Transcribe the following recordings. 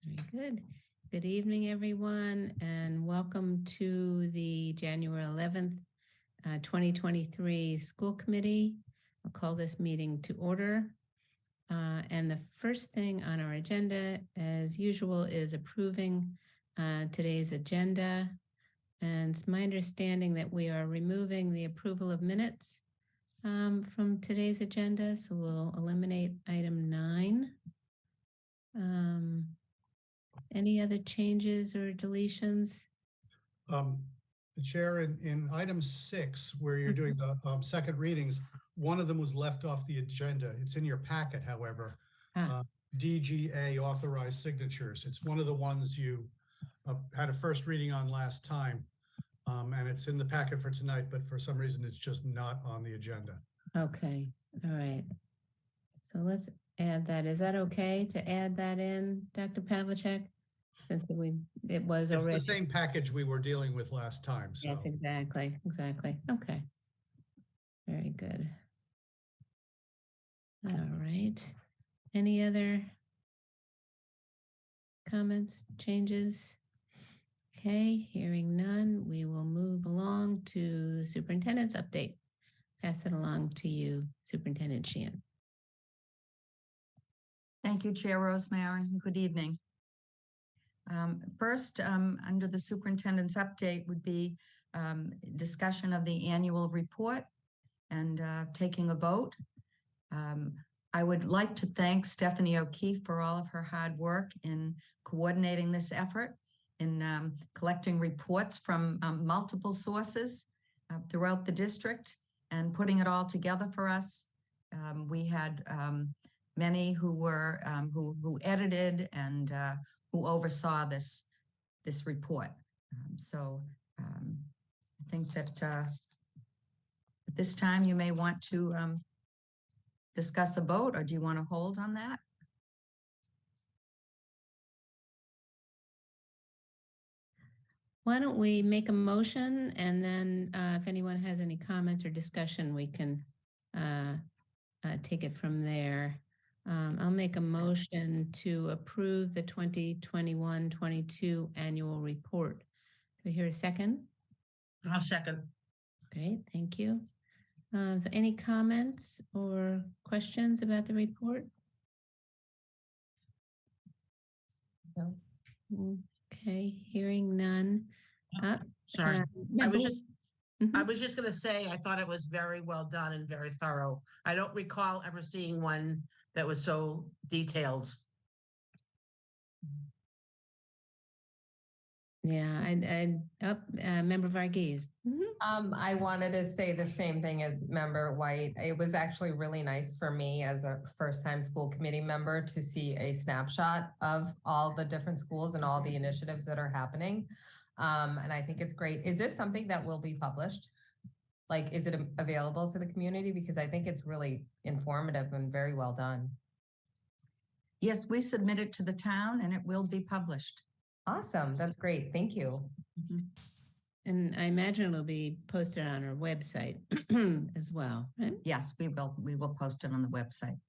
Very good. Good evening, everyone, and welcome to the January 11th, 2023 School Committee. I'll call this meeting to order. And the first thing on our agenda, as usual, is approving today's agenda. And it's my understanding that we are removing the approval of minutes from today's agenda, so we'll eliminate item 9. Any other changes or deletions? The chair, in item 6, where you're doing the second readings, one of them was left off the agenda. It's in your packet, however. DGA authorized signatures. It's one of the ones you had a first reading on last time, and it's in the packet for tonight, but for some reason it's just not on the agenda. Okay, all right. So let's add that. Is that okay to add that in, Dr. Pavlicek? Since it was already the same package we were dealing with last time. So. Yes, exactly. Okay. Very good. All right. Any other comments, changes? Okay, hearing none, we will move along to the superintendent's update. Pass it along to you, Superintendent Sheehan. Thank you, Chair Rosemary. Good evening. First, under the superintendent's update would be discussion of the annual report and taking a vote. I would like to thank Stephanie O'Keefe for all of her hard work in coordinating this effort, in collecting reports from multiple sources throughout the district and putting it all together for us. We had many who were who edited and who oversaw this report. So I think that at this time you may want to discuss a vote, or do you want to hold on that? Why don't we make a motion, and then if anyone has any comments or discussion, we can take it from there. I'll make a motion to approve the 2021-22 annual report. Do we hear a second? I'll second. Great, thank you. So any comments or questions about the report? No. Okay, hearing none. Sorry, I was just Mhm. going to say, I thought it was very well done and very thorough. I don't recall ever seeing one that was so detailed. Yeah, Member Varghese. I wanted to say the same thing as Member White. It was actually really nice for me as a first-time school committee member to see a snapshot of all the different schools and all the initiatives that are happening. And I think it's great. Is this something that will be published? Like, is it available to the community? Because I think it's really informative and very well done. Yes, we submit it to the town and it will be published. Awesome. That's great. Thank you. Mm-hmm. And I imagine it'll be posted on our website as well, right? Yes, we will post it on the website.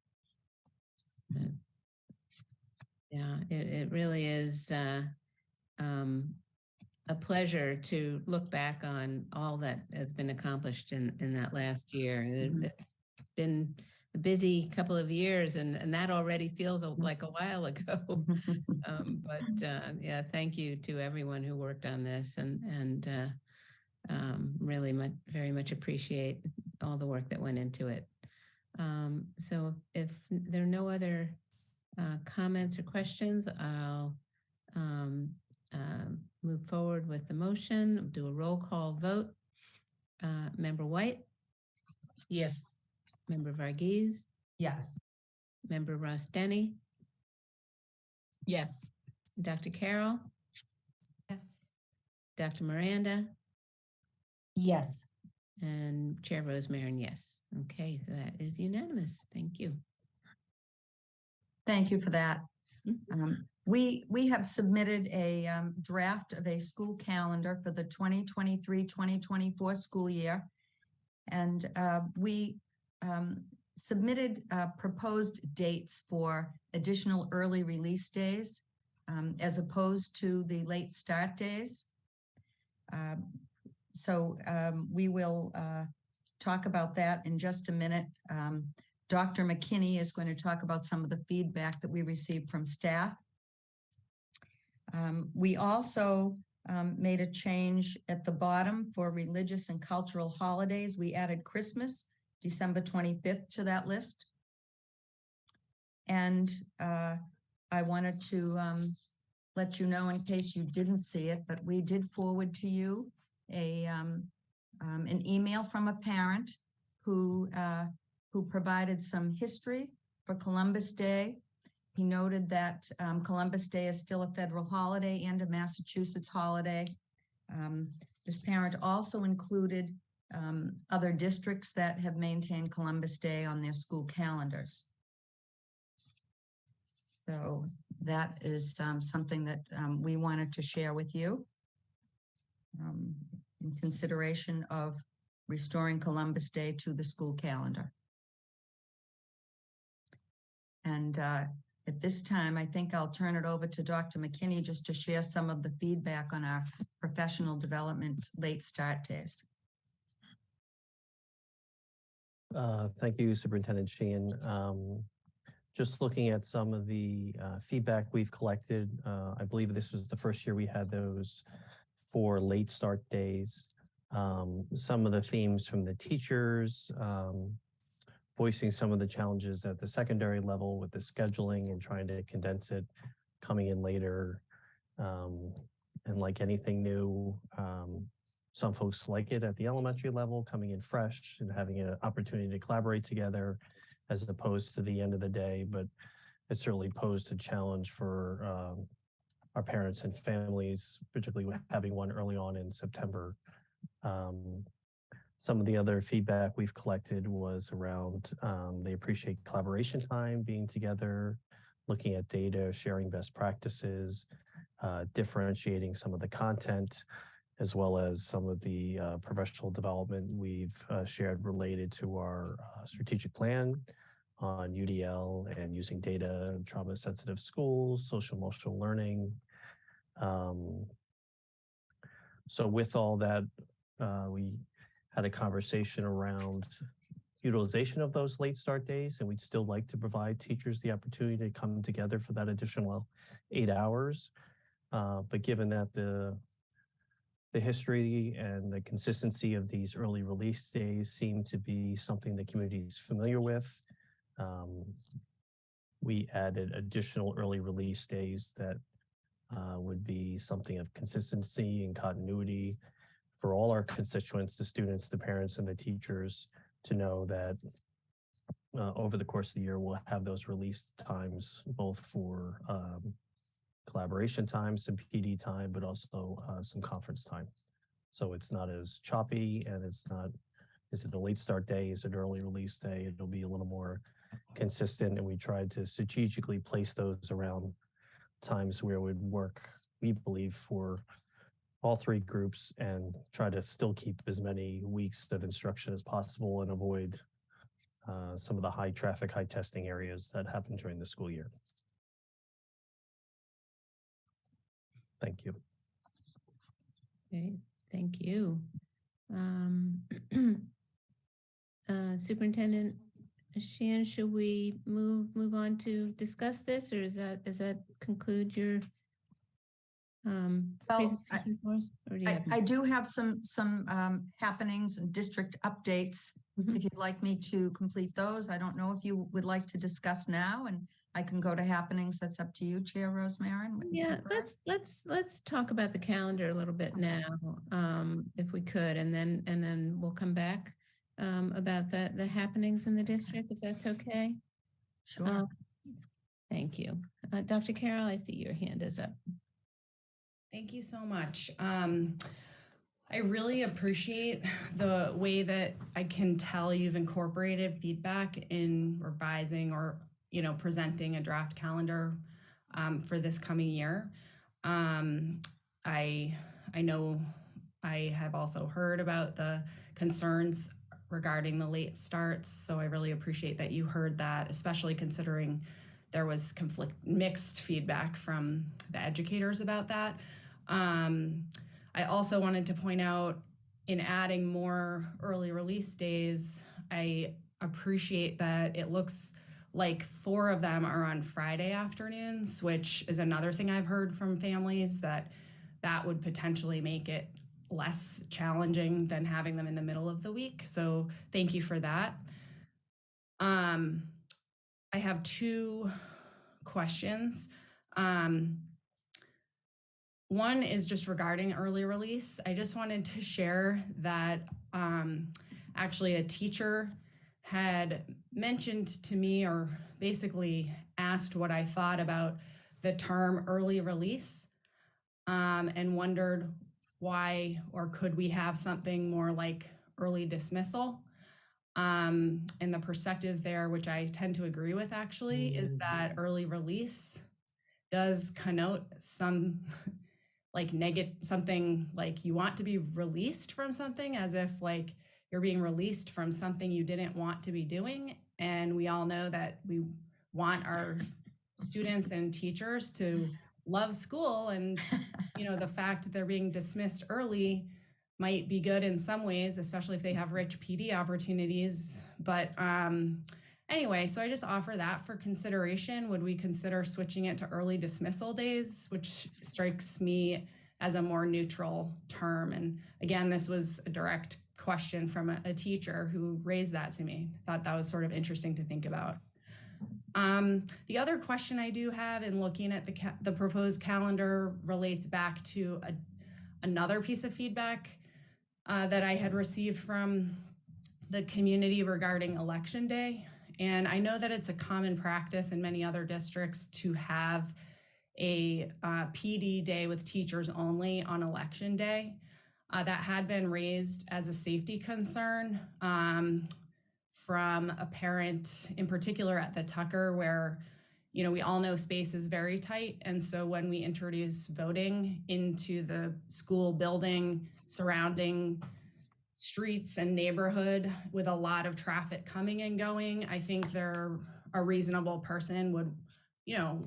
Yeah, it really is a pleasure to look back on all that has been accomplished in that last year. Mm-hmm. It's been a busy couple of years, and that already feels like a while ago. Yeah, thank you to everyone who worked on this, and really very much appreciate all the work that went into it. So if there are no other comments or questions, I'll move forward with the motion, do a roll call vote. Member White? Yes. Member Varghese? Yes. Member Ross Denny? Yes. Dr. Carroll? Yes. Dr. Miranda? Yes. And Chair Rosemary, yes. Okay, that is unanimous. Thank you. Thank you for that. We have submitted a draft of a school calendar for the 2023-2024 school year. And we submitted proposed dates for additional early release days. as opposed to the late start days. So we will talk about that in just a minute. Dr. McKinney is going to talk about some of the feedback that we received from staff. We also made a change at the bottom for religious and cultural holidays. We added Christmas, December 25th, to that list. And I wanted to let you know, in case you didn't see it, but we did forward to you an email from a parent who provided some history for Columbus Day. He noted that Columbus Day is still a federal holiday and a Massachusetts holiday. This parent also included other districts that have maintained Columbus Day on their school calendars. So that is something that we wanted to share with you in consideration of restoring Columbus Day to the school calendar. And at this time, I think I'll turn it over to Dr. McKinney just to share some of the feedback on our professional development late start days. Thank you, Superintendent Sheehan. Just looking at some of the feedback we've collected, I believe this was the first year we had those for late start days. Some of the themes from the teachers, voicing some of the challenges at the secondary level with the scheduling and trying to condense it, coming in later. And like anything new, some folks like it at the elementary level, coming in fresh and having an opportunity to collaborate together as opposed to the end of the day, but it certainly posed a challenge for our parents and families, particularly with having one early on in September. Some of the other feedback we've collected was around they appreciate collaboration time, being together, looking at data, sharing best practices, differentiating some of the content, as well as some of the professional development we've shared related to our strategic plan on UDL and using data, trauma-sensitive schools, social emotional learning. So with all that, we had a conversation around utilization of those late start days, and we'd still like to provide teachers the opportunity to come together for that additional 8 hours. But given that the history and the consistency of these early release days seem to be something the community is familiar with, we added additional early release days that would be something of consistency and continuity for all our constituents, the students, the parents, and the teachers, to know that over the course of the year, we'll have those release times, both for collaboration time, some PD time, but also some conference time. So it's not as choppy, and it's not, is it a late start day? Is it an early release day? It'll be a little more consistent, and we tried to strategically place those around times where it would work, we believe, for all three groups, and try to still keep as many weeks of instruction as possible and avoid some of the high traffic, high testing areas that happen during the school year. Thank you. Okay, thank you. Superintendent Sheehan, should we move on to discuss this, or does that conclude your presentation for us? Or do you have I do have some happenings and district updates. If you'd like me to complete those, I don't know if you would like to discuss now, and I can go to happenings. That's up to you, Chair Rosemarin. Yeah, let's talk about the calendar a little bit now, if we could, and then we'll come back about the happenings in the district, if that's okay. Sure. Thank you. Dr. Carroll, I see your hand is up. Thank you so much. I really appreciate the way that I can tell you've incorporated feedback in revising or, presenting a draft calendar for this coming year. I know I have also heard about the concerns regarding the late starts, so I really appreciate that you heard that, especially considering there was mixed feedback from the educators about that. I also wanted to point out, in adding more early release days, I appreciate that it looks like 4 of them are on Friday afternoons, which is another thing I've heard from families, that would potentially make it less challenging than having them in the middle of the week. So thank you for that. I have 2 questions. One is just regarding early release. I just wanted to share that actually a teacher had mentioned to me, or basically asked what I thought about the term early release, and wondered why, or could we have something more like early dismissal? And the perspective there, which I tend to agree with actually, is that early release does connote some like something like you want to be released from something, as if like you're being released from something you didn't want to be doing. And we all know that we want our students and teachers to love school, and you know, the fact that they're being dismissed early might be good in some ways, especially if they have rich PD opportunities. But anyway, so I just offer that for consideration. Would we consider switching it to early dismissal days, which strikes me as a more neutral term? And again, this was a direct question from a teacher who raised that to me. Thought that was sort of interesting to think about. The other question I do have in looking at the proposed calendar relates back to another piece of feedback that I had received from the community regarding election day. And I know that it's a common practice in many other districts to have a PD day with teachers only on election day. That had been raised as a safety concern from a parent in particular at the Tucker, where, you know, we all know space is very tight. And so when we introduce voting into the school building surrounding streets and neighborhood with a lot of traffic coming and going, I think a reasonable person would, you know,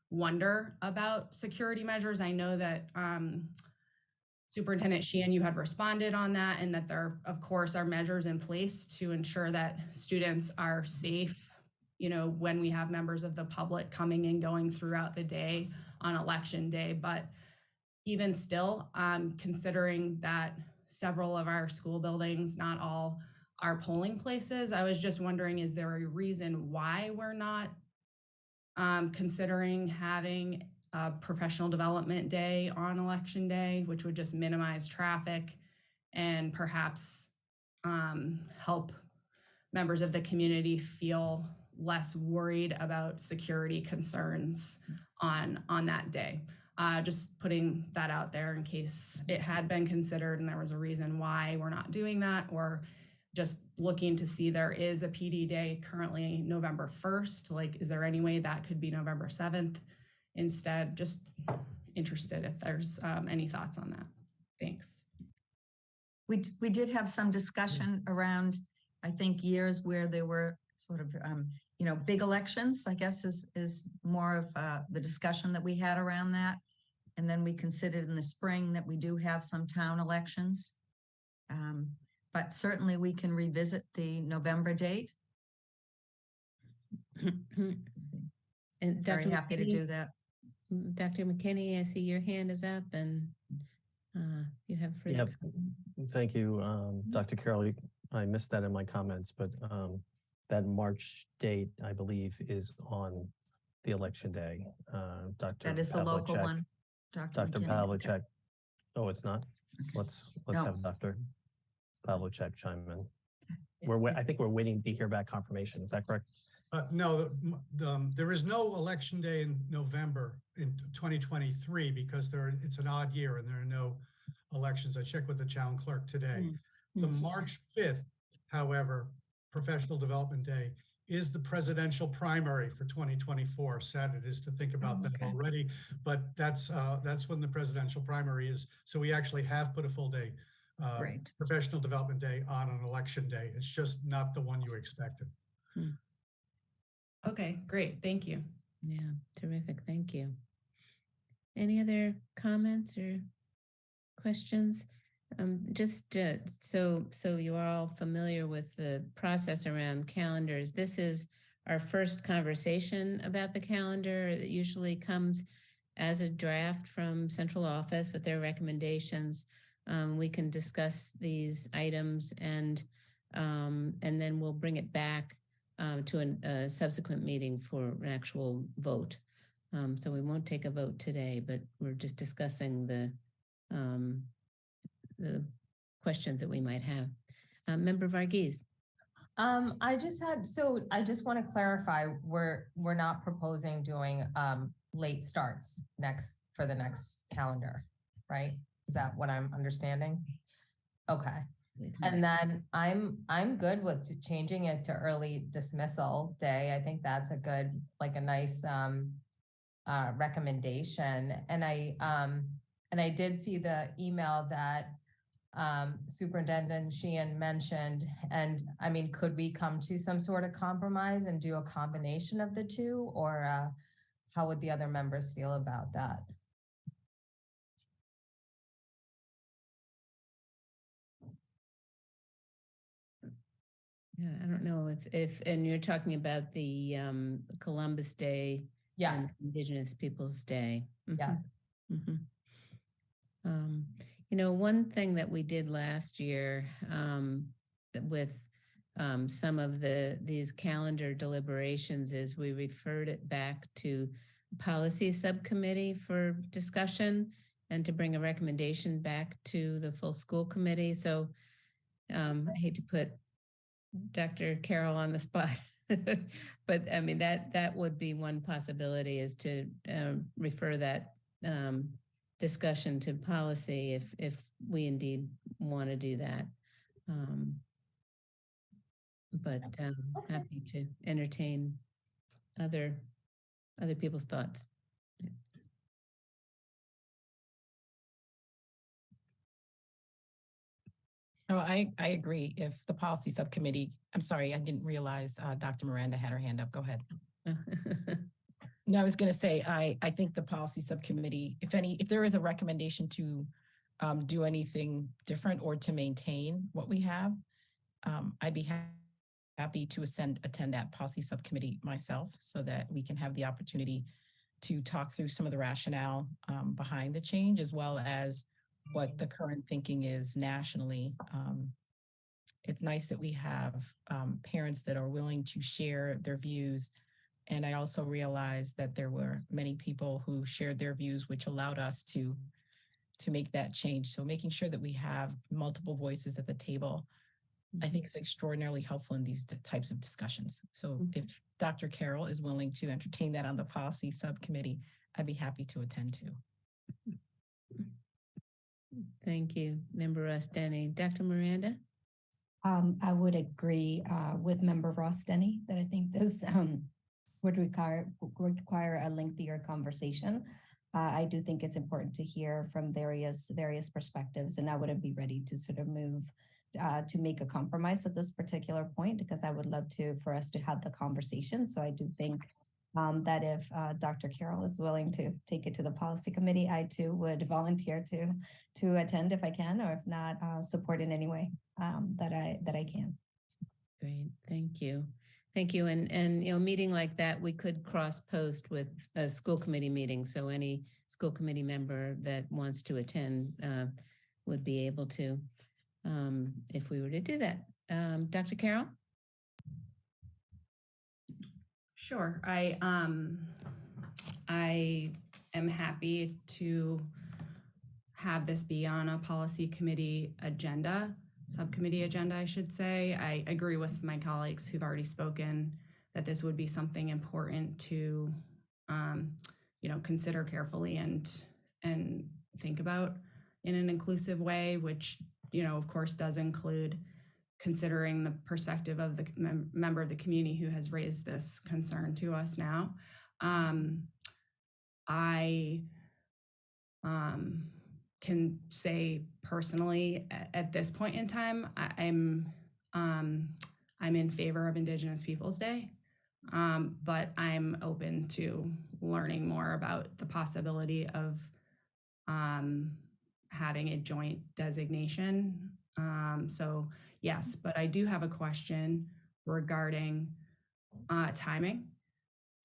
wonder about security measures. I know that Superintendent Sheehan, you had responded on that, and that there, of course, are measures in place to ensure that students are safe, you know, when we have members of the public coming and going throughout the day on election day. But even still, considering that several of our school buildings, not all, are polling places, I was just wondering, is there a reason why we're not considering having a professional development day on election day, which would just minimize traffic and perhaps help members of the community feel less worried about security concerns on that day? Just putting that out there in case it had been considered and there was a reason why we're not doing that, or just looking to see, there is a PD day currently November 1st. Like, is there any way that could be November 7th instead? Just interested if there's any thoughts on that. Thanks. We did have some discussion around, I think, years where there were sort of, you know, big elections, I guess is more of the discussion that we had around that. And then we considered in the spring that we do have some town elections. But certainly we can revisit the November date. And Very Dr. happy to McKinney, do that. Dr. McKinney, I see your hand is up, and you have further. Yep. Thank you, Dr. Carroll. I missed that in my comments, but that March date, I believe, is on the election day. Dr. That is the local Pavlicek- one. Dr. McKinney. Pavlicek. Oh, it's not? Let's No. have Dr. Pavlicek chime in. I think we're waiting to hear back confirmation. Is that correct? No, there is no election day in November in 2023 because it's an odd year and there are no elections. I checked with the town clerk today. The March 5th, however, Professional Development Day, is the presidential primary for 2024. Sad it is to think about that already, but that's when the presidential primary is. So we actually have put a full day, Great. Professional Development Day on an election day. It's just not the one you expected. Okay, great. Thank you. Yeah, terrific. Thank you. Any other comments or questions? Just so you are all familiar with the process around calendars. This is our first conversation about the calendar. It usually comes as a draft from central office with their recommendations. We can discuss these items and then we'll bring it back to a subsequent meeting for an actual vote. So we won't take a vote today, but we're just discussing the questions that we might have. Member Varghese. I just want to clarify, we're not proposing doing late starts for the next calendar, right? Is that what I'm understanding? Okay. And then I'm good with changing it to early dismissal day. I think that's a nice recommendation. And I did see the email that Superintendent Sheehan mentioned, and I mean, could we come to some sort of compromise and do a combination of the two, or how would the other members feel about that? Yeah, I don't know and you're talking about the Columbus Day and Yes. Indigenous Peoples Day. Yes. Mhm. One thing that we did last year with some of these calendar deliberations is we referred it back to policy subcommittee for discussion and to bring a recommendation back to the full school committee. So I hate to put Dr. Carroll on the spot, but I mean, that would be one possibility, is to refer that discussion to policy if we indeed want to do that. But happy to entertain other people's thoughts. No, I agree. If the policy subcommittee, I'm sorry, I didn't realize Dr. Miranda had her hand up. Go ahead. No, I was going to say, I think the policy subcommittee, if there is a recommendation to do anything different or to maintain what we have, I'd be happy to attend that policy subcommittee myself, so that we can have the opportunity to talk through some of the rationale behind the change, as well as what the current thinking is nationally. It's nice that we have parents that are willing to share their views. And I also realized that there were many people who shared their views, which allowed us to make that change. So making sure that we have multiple voices at the table, I think is extraordinarily helpful in these types of discussions. So if Dr. Carroll is willing to entertain that on the policy subcommittee, I'd be happy to attend too. Thank you, Member Ross-Denny. Dr. Miranda? I would agree with Member Ross-Denny that I think this would require a lengthier conversation. I do think it's important to hear from various perspectives, and I wouldn't be ready to sort of move to make a compromise at this particular point, because I would love for us to have the conversation. So I do think that if Dr. Carroll is willing to take it to the policy committee, I too would volunteer to attend if I can, or if not, support in any way that I can. Great, thank you. Thank you. And a meeting like that, we could cross post with a school committee meeting. So any school committee member that wants to attend would be able to, if we were to do that. Dr. Carroll? Sure. I am happy to have this be on a policy committee agenda, subcommittee agenda, I should say. I agree with my colleagues who've already spoken that this would be something important to, consider carefully and think about in an inclusive way, which, of course, does include considering the perspective of the member of the community who has raised this concern to us now. I can say personally at this point in time, I'm in favor of Indigenous Peoples Day. But I'm open to learning more about the possibility of having a joint designation. So yes, but I do have a question regarding timing.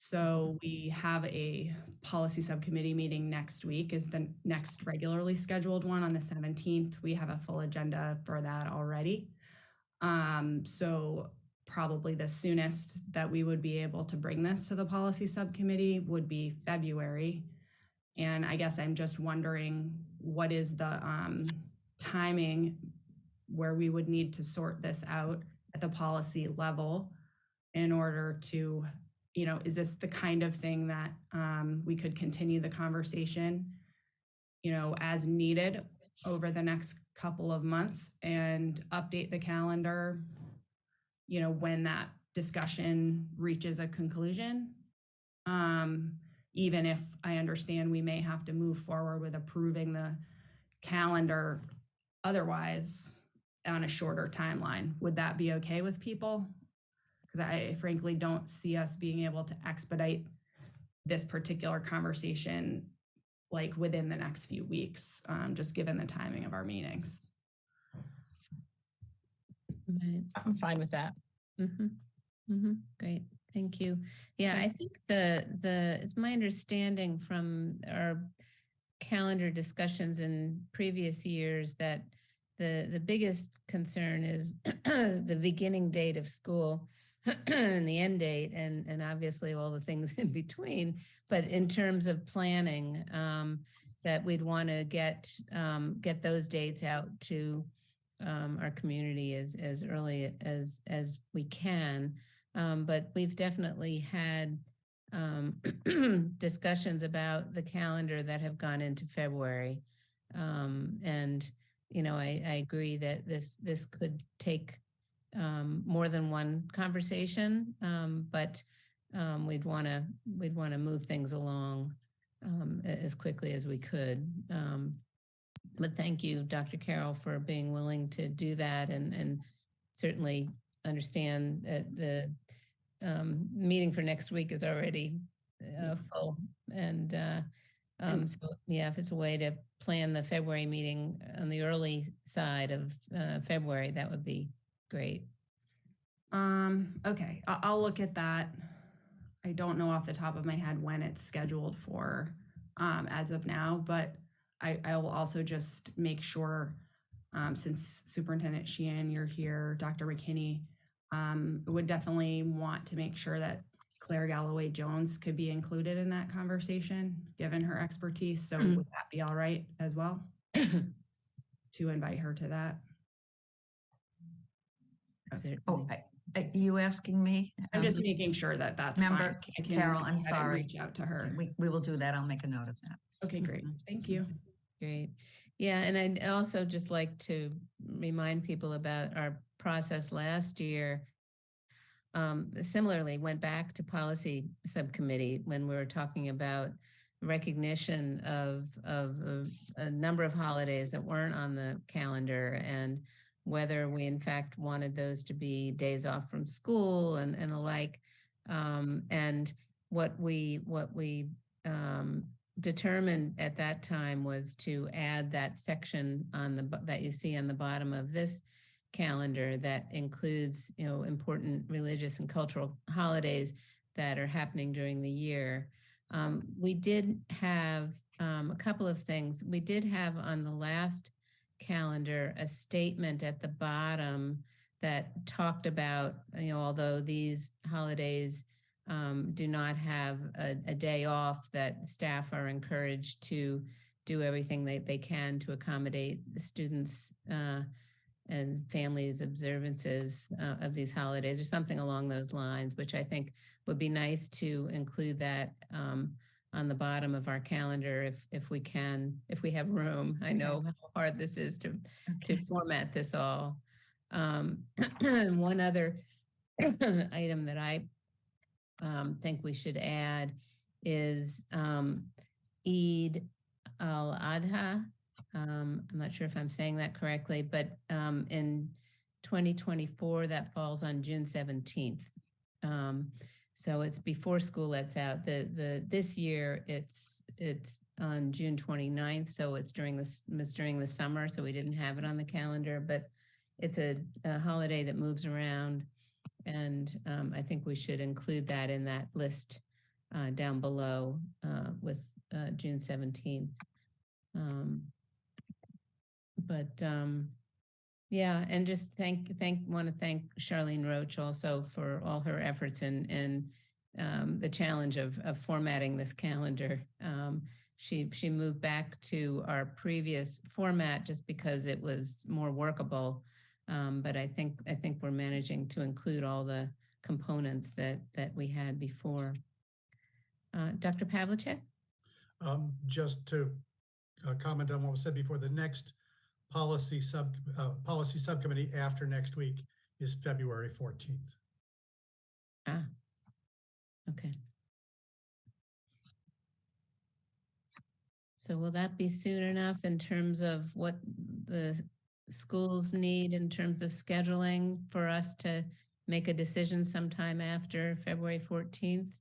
So we have a policy subcommittee meeting next week, is the next regularly scheduled one on the 17th. We have a full agenda for that already. So probably the soonest that we would be able to bring this to the policy subcommittee would be February. And I guess I'm just wondering, what is the timing where we would need to sort this out at the policy level in order to, is this the kind of thing that we could continue the conversation, as needed over the next couple of months and update the calendar, when that discussion reaches a conclusion? Even if I understand we may have to move forward with approving the calendar otherwise on a shorter timeline. Would that be okay with people? Because I frankly don't see us being able to expedite this particular conversation like within the next few weeks, just given the timing of our meetings. Right. I'm fine with that. Great, thank you. Yeah, I think it's my understanding from our calendar discussions in previous years that the biggest concern is the beginning date of school and the end date, and obviously all the things in between. But in terms of planning, that we'd want to get those dates out to our community as early as we can. But we've definitely had discussions about the calendar that have gone into February. And, I agree that this could take more than one conversation, but we'd want to move things along as quickly as we could. But thank you, Dr. Carroll, for being willing to do that, and certainly understand that the meeting for next week is already full. And so, yeah, if it's a way to plan the February meeting on the early side of February, that would be great. Okay, I'll look at that. I don't know off the top of my head when it's scheduled for as of now, but I will also just make sure, since Superintendent Sheehan, you're here, Dr. McKinney, would definitely want to make sure that Claire Galloway Jones could be included in that conversation, given her expertise. So would that be all right as well to invite her to that? Oh, are you asking me? I'm just making sure that that's Member fine. Carol, I'm sorry. Reach out to her. We will do that. I'll make a note of that. Okay, great. Thank you. Great. Yeah, and I'd also just like to remind people about our process last year. Similarly, went back to policy subcommittee when we were talking about recognition of a number of holidays that weren't on the calendar, and whether we in fact wanted those to be days off from school and the like. And what we determined at that time was to add that section that you see on the bottom of this calendar that includes, important religious and cultural holidays that are happening during the year. We did have a couple of things. We did have on the last calendar a statement at the bottom that talked about, although these holidays do not have a day off, that staff are encouraged to do everything they can to accommodate the students and families' observances of these holidays, or something along those lines, which I think would be nice to include that on the bottom of our calendar if we can, if we have room. I know how hard this is to format this all. One other item that I think we should add is Eid al-Adha. I'm not sure if I'm saying that correctly, but in 2024, that falls on June 17th. So it's before school lets out. This year it's on June 29th, so it's during the summer, so we didn't have it on the calendar, but it's a holiday that moves around, and I think we should include that in that list down below with June 17th. Yeah, and just want to thank Charlene Roach also for all her efforts in the challenge of formatting this calendar. She moved back to our previous format just because it was more workable. But I think we're managing to include all the components that we had before. Dr. Pavlicek? Just to comment on what was said before, the next policy subcommittee after next week is February 14th. Ah, okay. So will that be soon enough in terms of what the schools need in terms of scheduling for us to make a decision sometime after February 14th?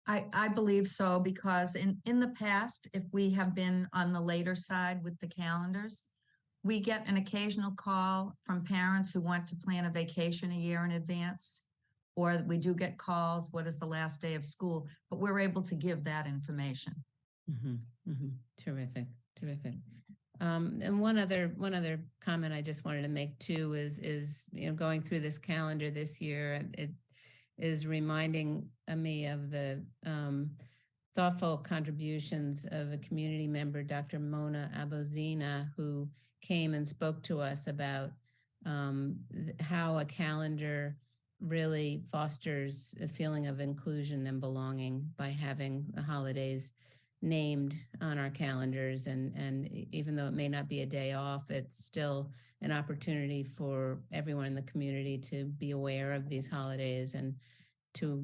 I believe so, because in the past, if we have been on the later side with the calendars, we get an occasional call from parents who want to plan a vacation a year in advance, or we do get calls, what is the last day of school, but we're able to give that information. Terrific. And one other comment I just wanted to make too is going through this calendar this year, it is reminding me of the thoughtful contributions of a community member, Dr. Mona Abozina, who came and spoke to us about how a calendar really fosters a feeling of inclusion and belonging by having the holidays named on our calendars. And even though it may not be a day off, it's still an opportunity for everyone in the community to be aware of these holidays and to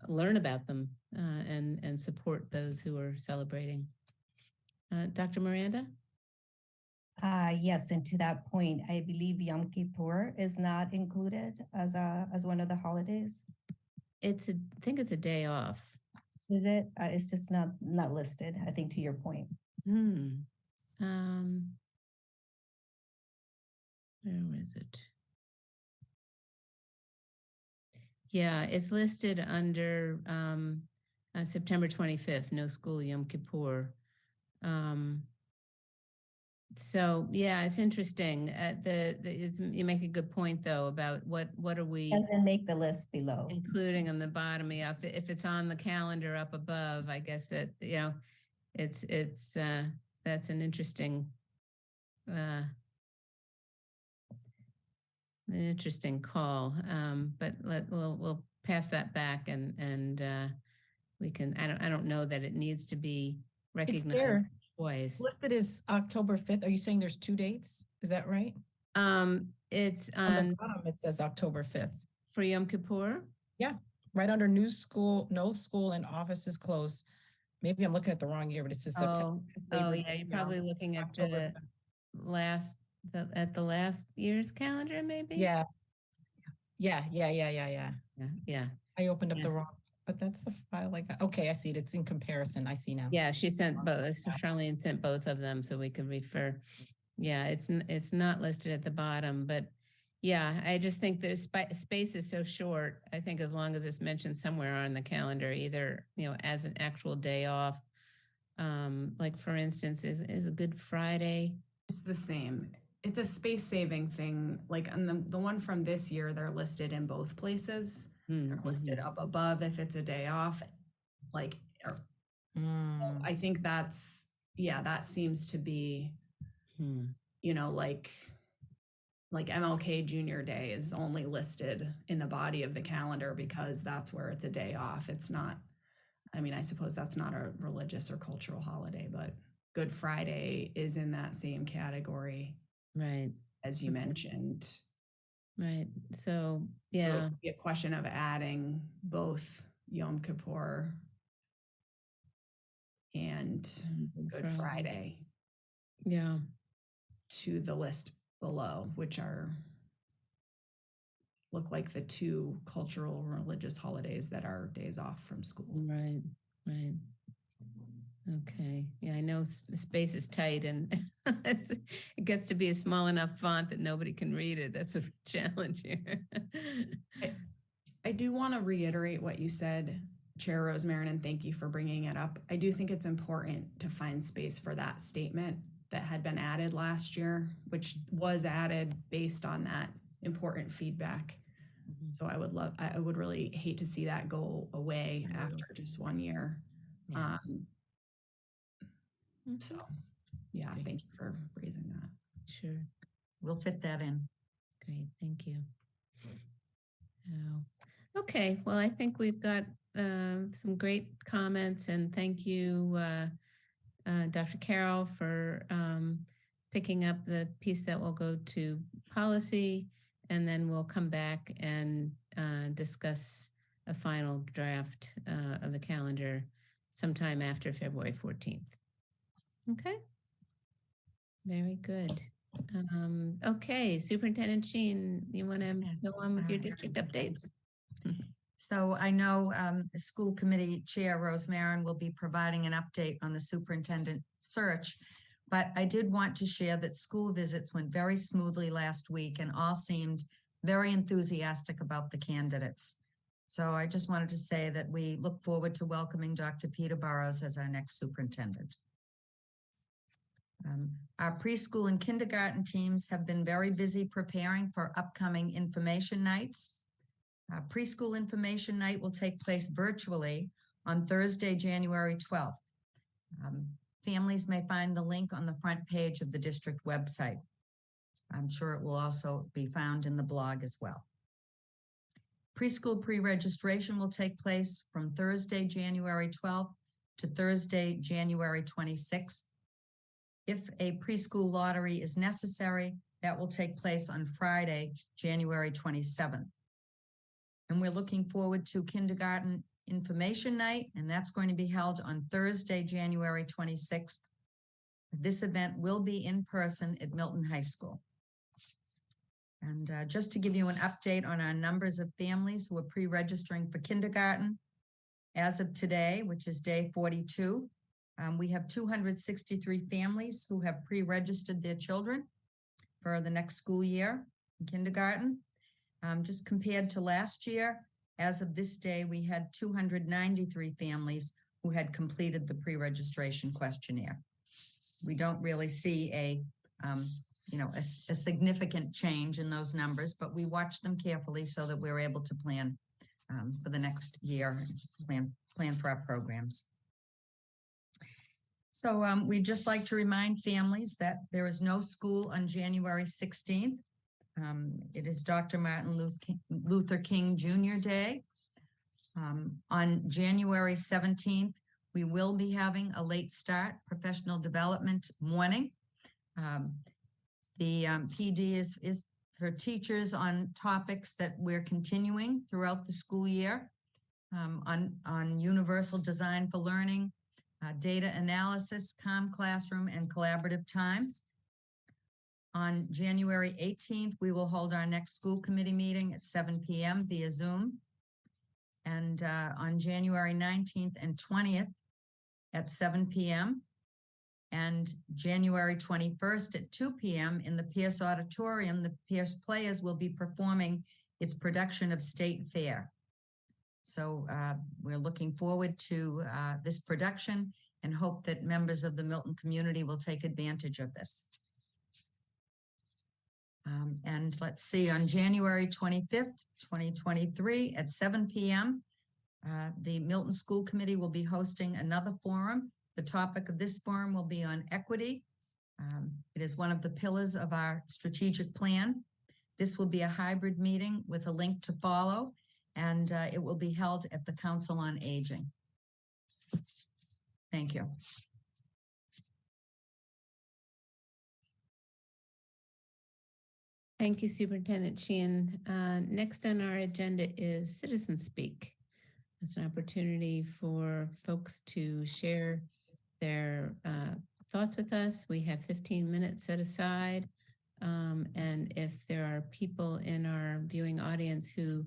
learn about them and support those who are celebrating. Dr. Miranda? Yes, and to that point, I believe Yom Kippur is not included as one of the holidays. I think it's a day off. Is it? It's just not listed, I think, to your point. Where is it? Yeah, it's listed under September 25th, no school Yom Kippur. So yeah, it's interesting. You make a good point though about what are we Doesn't make the list below, including on the bottom. If it's on the calendar up above, I guess that it's that's an interesting call. But we'll pass that back and we can. I don't know that it needs to be recognized. It's there. Twice. Listed is October 5th. Are you saying there's 2 dates? Is that right? It's on the bottom, it says October 5th. For Yom Kippur? Yeah, right under no school and offices closed. Maybe I'm looking at the wrong year, but it says September. Oh yeah, you're probably looking at the last year's calendar, maybe? Yeah. Yeah. I opened up the wrong, but that's the file I got. Okay, I see it. It's in comparison. I see now. Yeah, she sent both. So Charlene sent both of them so we could refer. Yeah, it's not listed at the bottom, but yeah, I just think the space is so short. I think as long as it's mentioned somewhere on the calendar, either as an actual day off, like for instance, is a Good Friday. It's the same. It's a space saving thing. Like on the one from this year, they're listed in both places. They're listed up above if it's a day off. Like, I think that seems to be, like MLK Junior Day is only listed in the body of the calendar because that's where it's a day off. It's not, I suppose that's not a religious or cultural holiday, but Good Friday is in that same category. Right. As you mentioned. Right. So, yeah. So it would be a question of adding both Yom Kippur and Good Friday. Yeah. To the list below, which are look like the two cultural and religious holidays that are days off from school. Right, right. Okay, yeah, I know space is tight and it gets to be a small enough font that nobody can read it. That's a challenge here. I do want to reiterate what you said, Chair Rosemarin, and thank you for bringing it up. I do think it's important to find space for that statement that had been added last year, which was added based on that important feedback. So I would really hate to see that go away after just 1 year. Yeah. So yeah, thank you for raising that. Sure. We'll fit that in. Great, thank you. Okay, well, I think we've got some great comments, and thank you, Dr. Carroll, for picking up the piece that will go to policy, and then we'll come back and discuss a final draft of the calendar sometime after February 14th. Okay, very good. Okay, Superintendent Sheen, you want to go on with your district updates? So I know the school committee chair, Rosemarin, will be providing an update on the superintendent search, but I did want to share that school visits went very smoothly last week and all seemed very enthusiastic about the candidates. So I just wanted to say that we look forward to welcoming Dr. Peter Burrows as our next superintendent. Our preschool and kindergarten teams have been very busy preparing for upcoming information nights. Preschool information night will take place virtually on Thursday, January 12th. Families may find the link on the front page of the district website. I'm sure it will also be found in the blog as well. Preschool pre-registration will take place from Thursday, January 12th to Thursday, January 26th. If a preschool lottery is necessary, that will take place on Friday, January 27th. And we're looking forward to kindergarten information night, and that's going to be held on Thursday, January 26th. This event will be in person at Milton High School. And just to give you an update on our numbers of families who are pre-registering for kindergarten, as of today, which is day 42, we have 263 families who have pre-registered their children for the next school year in kindergarten. Just compared to last year, as of this day, we had 293 families who had completed the pre-registration questionnaire. We don't really see a significant change in those numbers, but we watch them carefully so that we're able to plan for the next year, plan for our programs. So we'd just like to remind families that there is no school on January 16th. It is Dr. Martin Luther King Jr. Day. On January 17th, we will be having a late start professional development morning. The PD is for teachers on topics that we're continuing throughout the school year, on universal design for learning, data analysis, calm classroom, and collaborative time. On January 18th, we will hold our next school committee meeting at 7 p.m. via Zoom. And on January 19th and 20th at 7 p.m. and January 21st at 2 p.m. in the Pierce Auditorium, the Pierce Players will be performing its production of State Fair. So we're looking forward to this production and hope that members of the Milton community will take advantage of this. And let's see, on January 25th, 2023 at 7 p.m., the Milton School Committee will be hosting another forum. The topic of this forum will be on equity. It is one of the pillars of our strategic plan. This will be a hybrid meeting with a link to follow, and it will be held at the Council on Aging. Thank you. Thank you, Superintendent Sheehan. Next on our agenda is Citizen Speak. It's an opportunity for folks to share their thoughts with us. We have 15 minutes set aside. And if there are people in our viewing audience who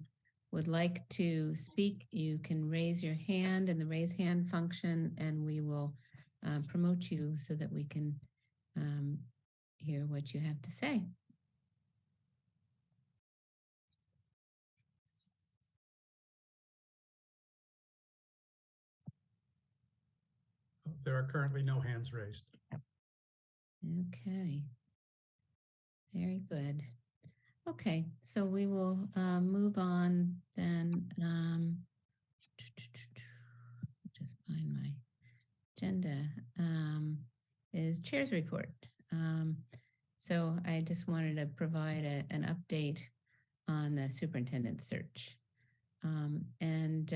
would like to speak, you can raise your hand in the raise hand function, and we will promote you so that we can hear what you have to say. There are currently no hands raised. Okay. Very good. Okay, so we will move on then. Just find my agenda. Is chair's report. So I just wanted to provide an update on the superintendent search. And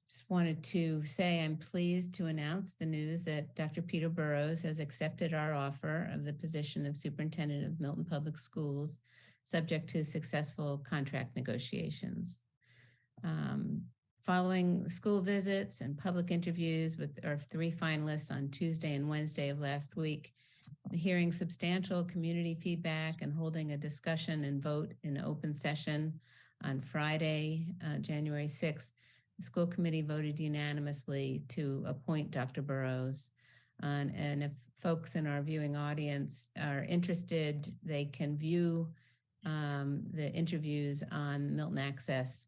just wanted to say I'm pleased to announce the news that Dr. Peter Burrows has accepted our offer of the position of superintendent of Milton Public Schools, subject to successful contract negotiations. Following school visits and public interviews with our 3 finalists on Tuesday and Wednesday of last week, hearing substantial community feedback and holding a discussion and vote in open session on Friday, January 6th, the school committee voted unanimously to appoint Dr. Burrows. And if folks in our viewing audience are interested, they can view the interviews on Milton Access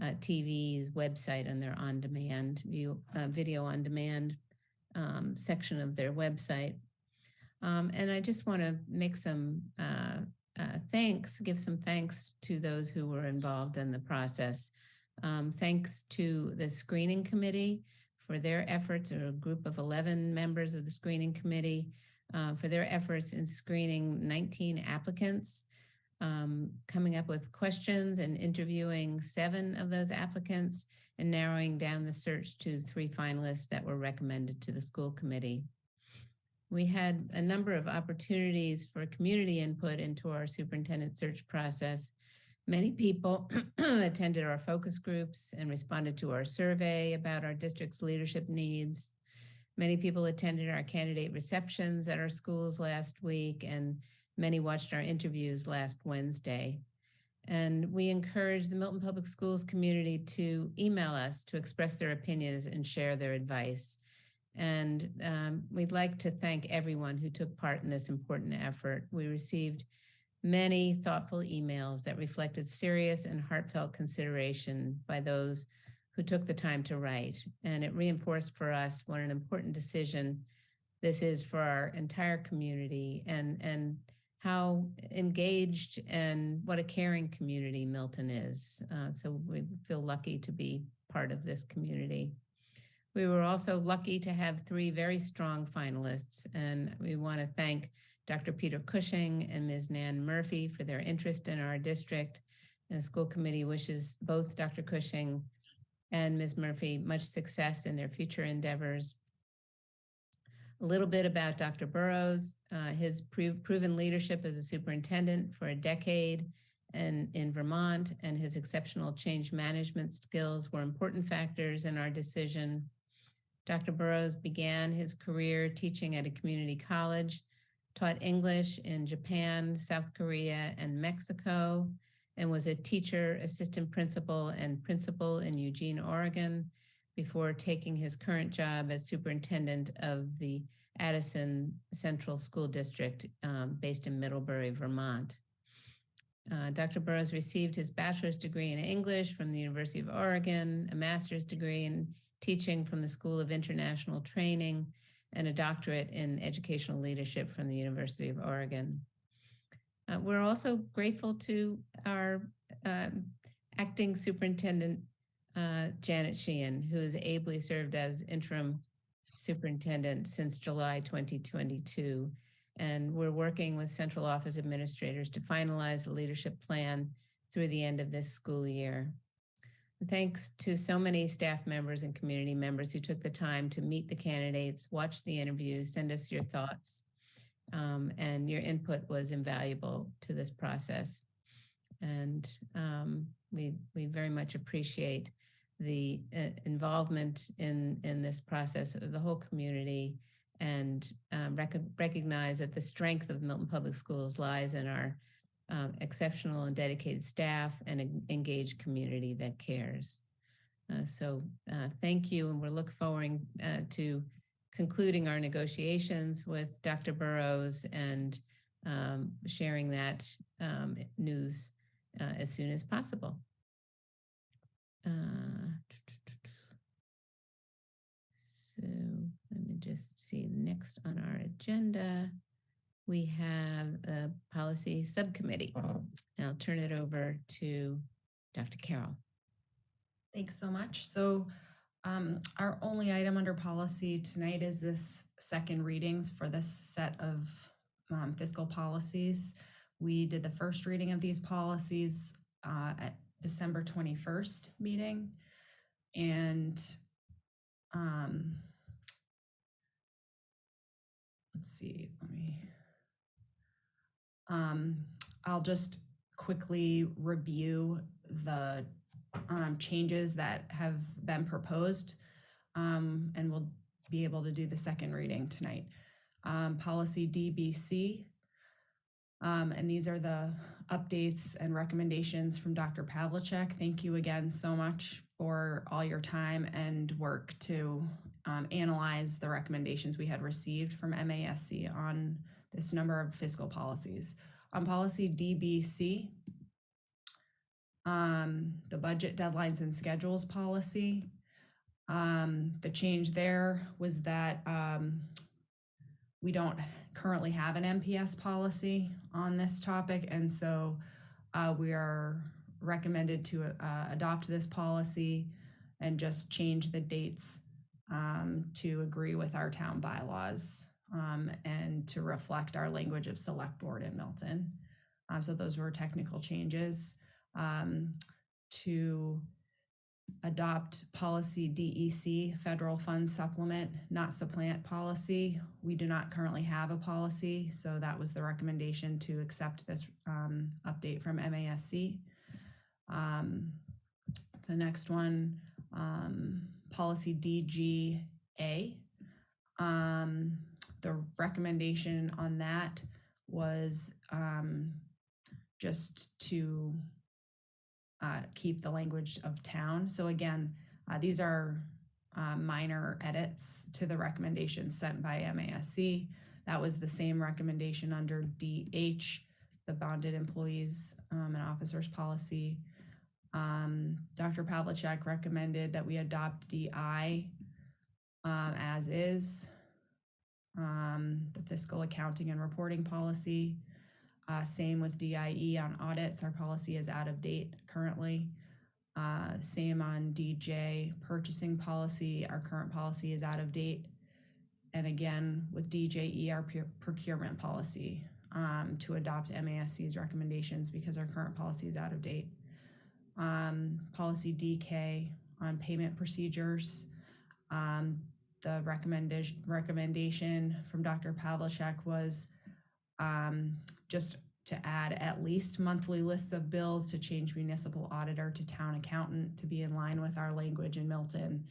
TV's website on their on-demand video on-demand section of their website. And I just want to make some give some thanks to those who were involved in the process. Thanks to the screening committee for their efforts, or a group of 11 members of the screening committee for their efforts in screening 19 applicants, coming up with questions and interviewing 7 of those applicants and narrowing down the search to 3 finalists that were recommended to the school committee. We had a number of opportunities for community input into our superintendent search process. Many people attended our focus groups and responded to our survey about our district's leadership needs. Many people attended our candidate receptions at our schools last week, and many watched our interviews last Wednesday. And we encourage the Milton Public Schools community to email us to express their opinions and share their advice. And we'd like to thank everyone who took part in this important effort. We received many thoughtful emails that reflected serious and heartfelt consideration by those who took the time to write. And it reinforced for us what an important decision this is for our entire community, and how engaged and what a caring community Milton is. So we feel lucky to be part of this community. We were also lucky to have 3 very strong finalists, and we want to thank Dr. Peter Cushing and Ms. Nan Murphy for their interest in our district. And the school committee wishes both Dr. Cushing and Ms. Murphy much success in their future endeavors. A little bit about Dr. Burrows, his proven leadership as a superintendent for a decade and in Vermont, and his exceptional change management skills were important factors in our decision. Dr. Burrows began his career teaching at a community college, taught English in Japan, South Korea, and Mexico, and was a teacher, assistant principal, and principal in Eugene, Oregon, before taking his current job as superintendent of the Addison Central School District based in Middlebury, Vermont. Dr. Burrows received his bachelor's degree in English from the University of Oregon, a master's degree in teaching from the School of International Training, and a doctorate in educational leadership from the University of Oregon. We're also grateful to our acting superintendent, Janet Sheehan, who has ably served as interim superintendent since July 2022. And we're working with central office administrators to finalize the leadership plan through the end of this school year. Thanks to so many staff members and community members who took the time to meet the candidates, watch the interviews, send us your thoughts, and your input was invaluable to this process. And we very much appreciate the involvement in this process of the whole community and recognize that the strength of Milton Public Schools lies in our exceptional and dedicated staff and engaged community that cares. So thank you, and we're looking forward to concluding our negotiations with Dr. Burrows and sharing that news as soon as possible. So let me just see, next on our agenda, we have a policy subcommittee. I'll turn it over to Dr. Carroll. Thanks so much. So our only item under policy tonight is this second readings for this set of fiscal policies. We did the first reading of these policies at December 21st meeting. And let's see, I'll just quickly review the changes that have been proposed, and we'll be able to do the second reading tonight. Policy DBC, and these are the updates and recommendations from Dr. Pavlicek. Thank you again so much for all your time and work to analyze the recommendations we had received from MASC on this number of fiscal policies. On policy DBC, the budget deadlines and schedules policy, the change there was that we don't currently have an MPS policy on this topic, and so we are recommended to adopt this policy and just change the dates to agree with our town bylaws and to reflect our language of select board in Milton. So those were technical changes. To adopt policy DEC, federal funds supplement, not supplant policy. We do not currently have a policy, so that was the recommendation to accept this update from MASC. The next one, policy DGA. The recommendation on that was just to keep the language of town. So again, these are minor edits to the recommendations sent by MASC. That was the same recommendation under DH, the bonded employees and officers policy. Dr. Pavlicek recommended that we adopt DI as is, the fiscal accounting and reporting policy. Same with DIE on audits. Our policy is out of date currently. Same on DJ purchasing policy. Our current policy is out of date. And again, with DJE, our procurement policy, to adopt MASC's recommendations because our current policy is out of date. Policy DK on payment procedures. The recommendation from Dr. Pavlicek was just to add at least monthly lists of bills, to change municipal auditor to town accountant to be in line with our language in Milton,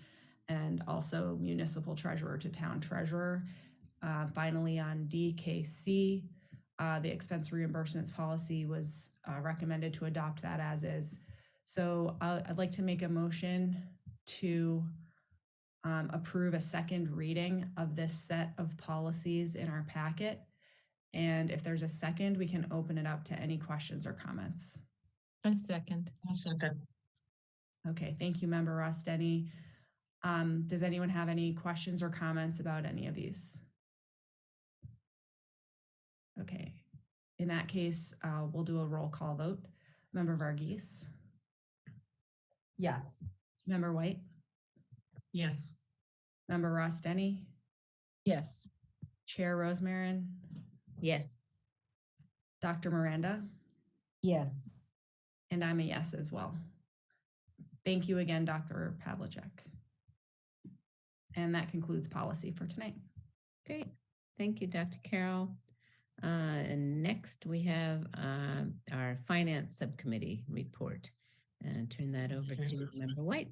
and also municipal treasurer to town treasurer. Finally, on DKC, the expense reimbursements policy was recommended to adopt that as is. So I'd like to make a motion to approve a second reading of this set of policies in our packet. And if there's a second, we can open it up to any questions or comments. A second. A second. Okay, thank you, Member Ross-Denny. Does anyone have any questions or comments about any of these? Okay, in that case, we'll do a roll call vote. Member Varghese? Yes. Member White? Yes. Member Ross-Denny? Yes. Chair Rosemarin? Yes. Dr. Miranda? Yes. And I'm a yes as well. Thank you again, Dr. Pavlicek. And that concludes policy for tonight. Great. Thank you, Dr. Carroll. And next we have our finance subcommittee report, and turn that over to Member White.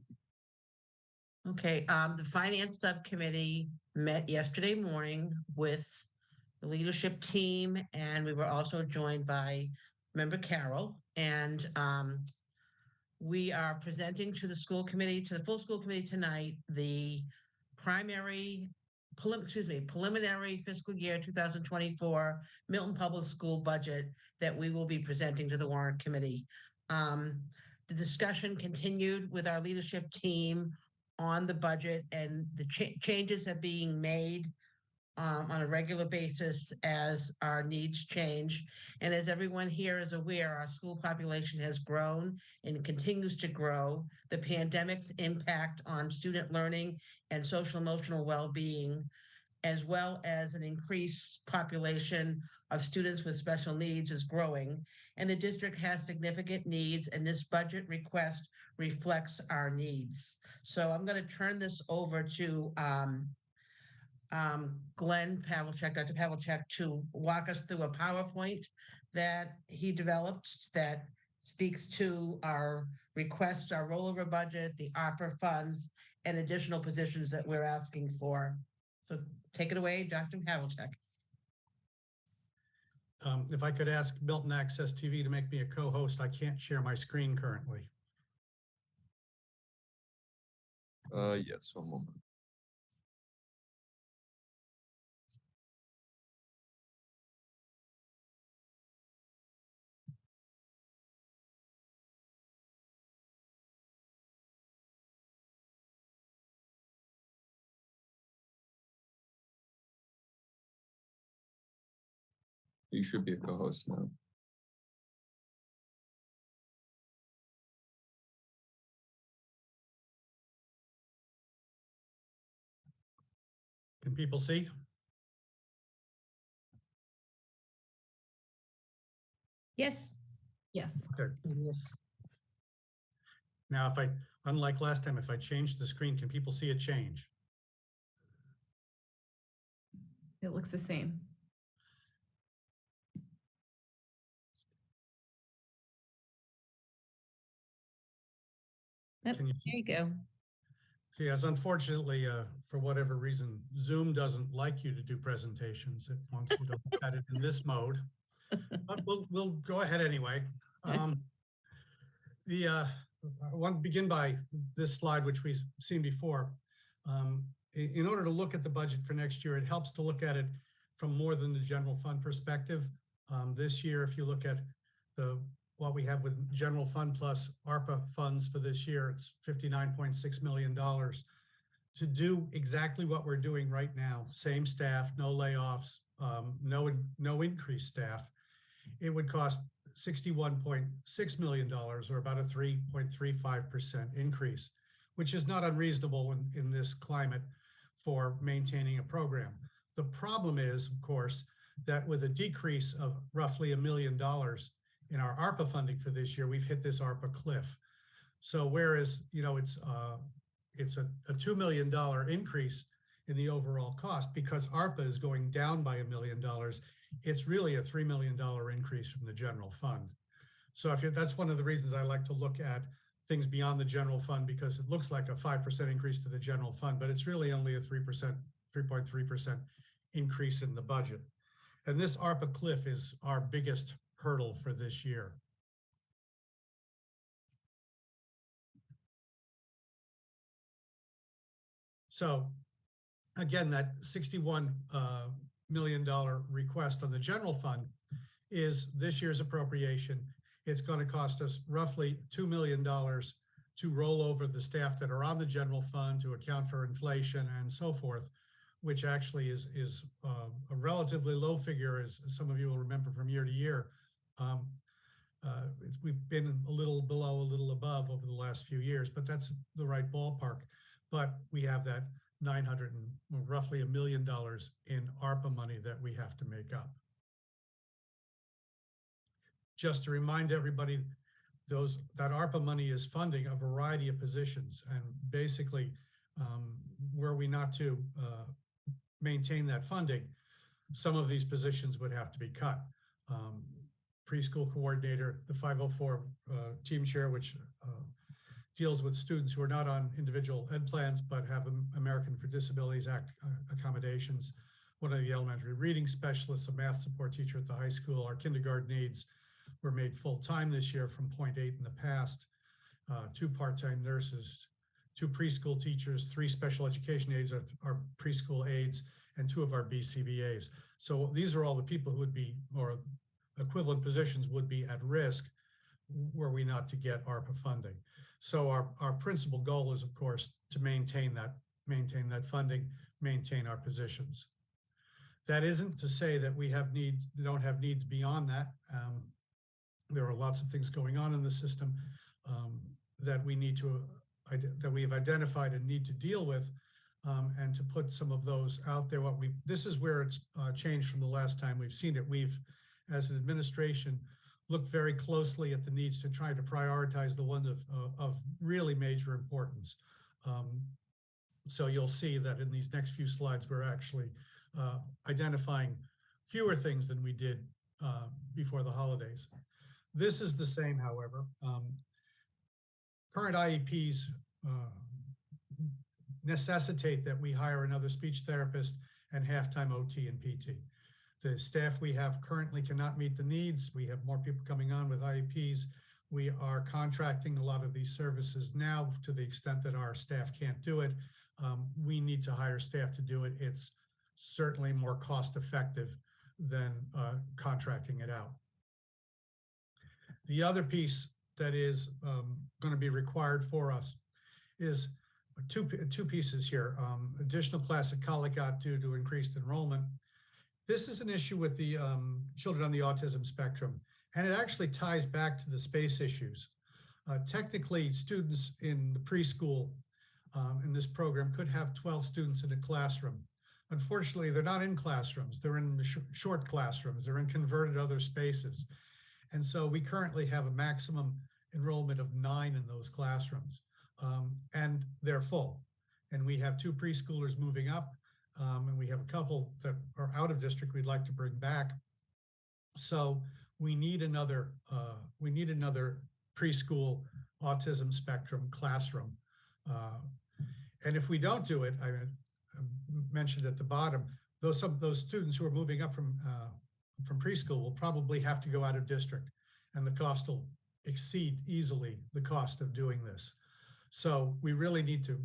Okay, the finance subcommittee met yesterday morning with the leadership team, and we were also joined by member Carol. And we are presenting to the school committee, to the full school committee tonight, the preliminary fiscal year 2024 Milton Public School budget that we will be presenting to the warrant committee. The discussion continued with our leadership team on the budget, and the changes are being made on a regular basis as our needs change. And as everyone here is aware, our school population has grown and continues to grow. The pandemic's impact on student learning and social emotional well-being, as well as an increased population of students with special needs, is growing. And the district has significant needs, and this budget request reflects our needs. So I'm going to turn this over to Glenn Pavlicek, Dr. Pavlicek, to walk us through a PowerPoint that he developed that speaks to our request, our rollover budget, the ARPA funds, and additional positions that we're asking for. So take it away, Dr. Pavlicek. If I could ask Milton Access TV to make me a co-host, I can't share my screen currently. Yes, one moment. You should be a co-host now. Can people see? Yes. Yes. Okay. Yes. Now, unlike last time, if I change the screen, can people see a change? It looks the same. Oh, Can you there you go. see, as unfortunately, for whatever reason, Zoom doesn't like you to do presentations. It wants you to look at it in this mode. But we'll go ahead anyway. I want to begin by this slide, which we've seen before. In order to look at the budget for next year, it helps to look at it from more than the general fund perspective. This year, if you look at what we have with general fund plus ARPA funds for this year, it's $59.6 million to do exactly what we're doing right now. Same staff, no layoffs, no increased staff. It would cost $61.6 million, or about a 3.35% increase, which is not unreasonable in this climate for maintaining a program. The problem is, of course, that with a decrease of roughly $1 million in our ARPA funding for this year, we've hit this ARPA cliff. So whereas, it's a $2 million increase in the overall cost, because ARPA is going down by $1 million, it's really a $3 million increase from the general fund. So that's one of the reasons I like to look at things beyond the general fund, because it looks like a 5% increase to the general fund, but it's really only a 3.3% increase in the budget. And this ARPA cliff is our biggest hurdle for this year. So again, that $61 million request on the general fund is this year's appropriation. It's going to cost us roughly $2 million to roll over the staff that are on the general fund to account for inflation and so forth, which actually is a relatively low figure, as some of you will remember from year to year. We've been a little below, a little above over the last few years, but that's the right ballpark. But we have that roughly $1 million in ARPA money that we have to make up. Just to remind everybody, that ARPA money is funding a variety of positions, and basically, were we not to maintain that funding, some of these positions would have to be cut. Preschool coordinator, the 504 team chair, which deals with students who are not on individual ed plans, but have American for Disabilities Act accommodations. One of the elementary reading specialists, a math support teacher at the high school. Our kindergarten aides were made full-time this year from 0.8 in the past. 2 part-time nurses, 2 preschool teachers, 3 special education aides, our preschool aides, and 2 of our BCBAs. So these are all the people who would be, or equivalent positions would be at risk were we not to get ARPA funding. So our principal goal is, of course, to maintain that funding, maintain our positions. That isn't to say that we don't have needs beyond that. There are lots of things going on in the system that we have identified and need to deal with, and to put some of those out there. This is where it's changed from the last time we've seen it. We've, as an administration, looked very closely at the needs to try to prioritize the ones of really major importance. So you'll see that in these next few slides, we're actually identifying fewer things than we did before the holidays. This is the same, however. Current IEPs necessitate that we hire another speech therapist and half-time OT and PT. The staff we have currently cannot meet the needs. We have more people coming on with IEPs. We are contracting a lot of these services now to the extent that our staff can't do it. We need to hire staff to do it. It's certainly more cost-effective than contracting it out. The other piece that is going to be required for us is two pieces here. Additional class at Collegot due to increased enrollment. This is an issue with the children on the autism spectrum, and it actually ties back to the space issues. Technically, students in the preschool in this program could have 12 students in a classroom. Unfortunately, they're not in classrooms. They're in the short classrooms. They're in converted other spaces. And so we currently have a maximum enrollment of 9 in those classrooms, and they're full. And we have 2 preschoolers moving up, and we have a couple that are out of district we'd like to bring back. So we need another preschool autism spectrum classroom. And if we don't do it, I mentioned at the bottom, some of those students who are moving up from preschool will probably have to go out of district, and the cost will exceed easily the cost of doing this. So we really need to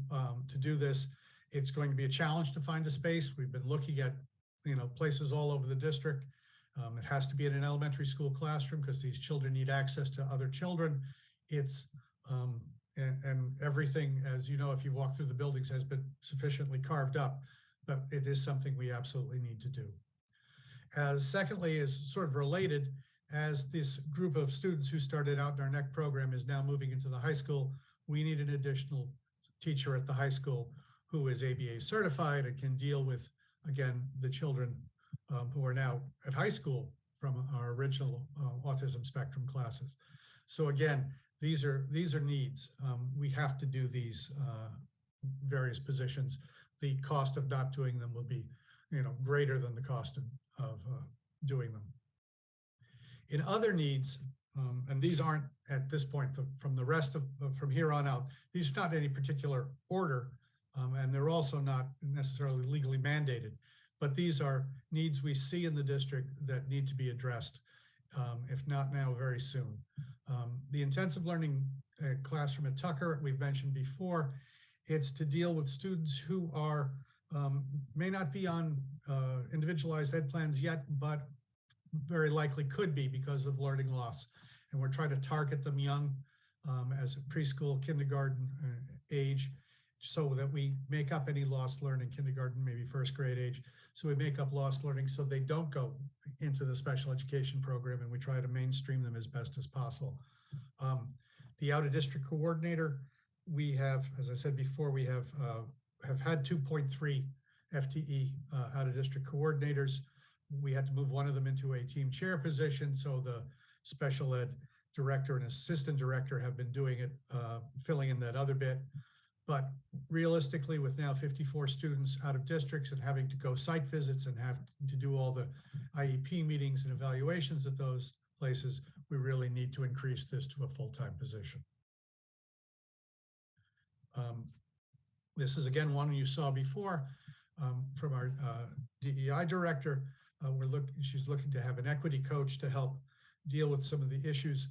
do this. It's going to be a challenge to find a space. We've been looking at places all over the district. It has to be in an elementary school classroom because these children need access to other children. It's and everything, as you know, if you walk through the buildings, has been sufficiently carved up, but it is something we absolutely need to do. Secondly, is sort of related, as this group of students who started out in our NEC program is now moving into the high school, we need an additional teacher at the high school who is ABA certified and can deal with, again, the children who are now at high school from our original autism spectrum classes. So again, these are needs. We have to do these various positions. The cost of not doing them will be, greater than the cost of doing them. In other needs, and these aren't at this point from the rest of from here on out, these are not in any particular order, and they're also not necessarily legally mandated, but these are needs we see in the district that need to be addressed, if not now, very soon. The intensive learning classroom at Tucker, we've mentioned before, it's to deal with students who are may not be on individualized ed plans yet, but very likely could be because of learning loss. And we're trying to target them young as a preschool, kindergarten age, so that we make up any lost learning, kindergarten, maybe first grade age. So we make up lost learning so they don't go into the special education program, and we try to mainstream them as best as possible. The out-of-district coordinator, we have, as I said before, we have had 2.3 FTE out-of-district coordinators. We had to move one of them into a team chair position, so the special ed director and assistant director have been doing it, filling in that other bit. But realistically, with now 54 students out of districts and having to go site visits and have to do all the IEP meetings and evaluations at those places, we really need to increase this to a full-time position. This is again one you saw before from our DEI director. She's looking to have an equity coach to help deal with some of the issues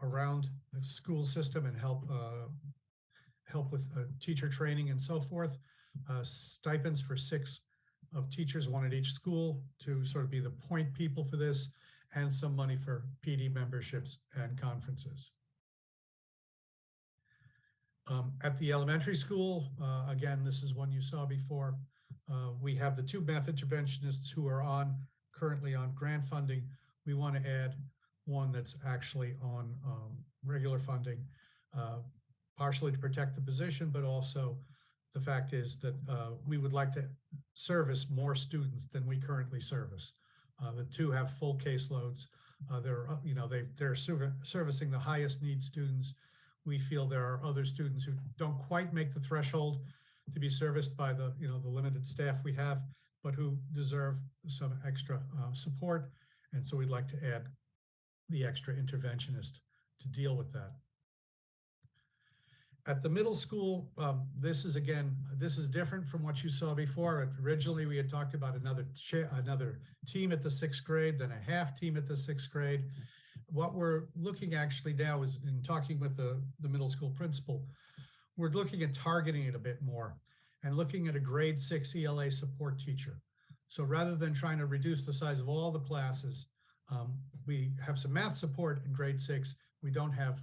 around the school system and help with teacher training and so forth. Stipends for 6 of teachers, 1 at each school, to sort of be the point people for this, and some money for PD memberships and conferences. At the elementary school, again, this is one you saw before. We have the 2 math interventionists who are currently on grant funding. We want to add one that's actually on regular funding, partially to protect the position, but also the fact is that we would like to service more students than we currently service. The 2 have full caseloads. They're servicing the highest need students. We feel there are other students who don't quite make the threshold to be serviced by the limited staff we have, but who deserve some extra support. And so we'd like to add the extra interventionist to deal with that. At the middle school, this is different from what you saw before. Originally, we had talked about another team at the 6th grade, then a half team at the 6th grade. What we're looking actually now is, in talking with the middle school principal, we're looking at targeting it a bit more and looking at a grade 6 ELA support teacher. So rather than trying to reduce the size of all the classes, we have some math support in grade 6. We don't have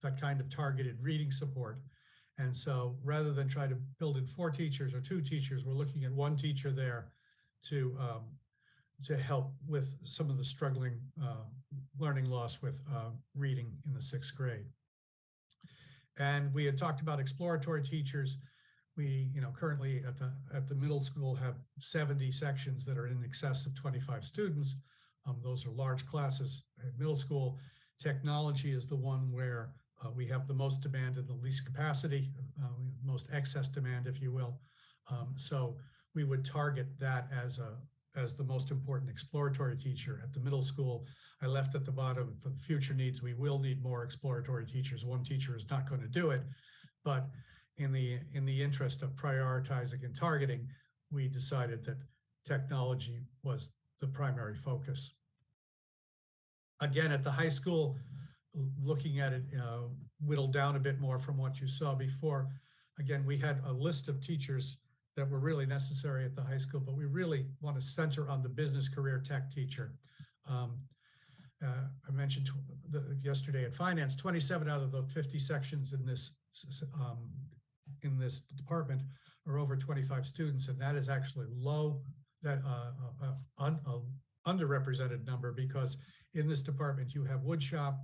that kind of targeted reading support. And so rather than try to build in 4 teachers or 2 teachers, we're looking at 1 teacher there to help with some of the struggling learning loss with reading in the 6th grade. And we had talked about exploratory teachers. We, currently at the middle school have 70 sections that are in excess of 25 students. Those are large classes at middle school. Technology is the one where we have the most demand and the least capacity, most excess demand, if you will. So we would target that as the most important exploratory teacher at the middle school. I left at the bottom for the future needs. We will need more exploratory teachers. 1 teacher is not going to do it, but in the interest of prioritizing and targeting, we decided that technology was the primary focus. Again, at the high school, looking at it whittled down a bit more from what you saw before. Again, we had a list of teachers that were really necessary at the high school, but we really want to center on the business career tech teacher. I mentioned yesterday at finance, 27 out of the 50 sections in this department are over 25 students, and that is actually low, underrepresented number, because in this department you have wood shop,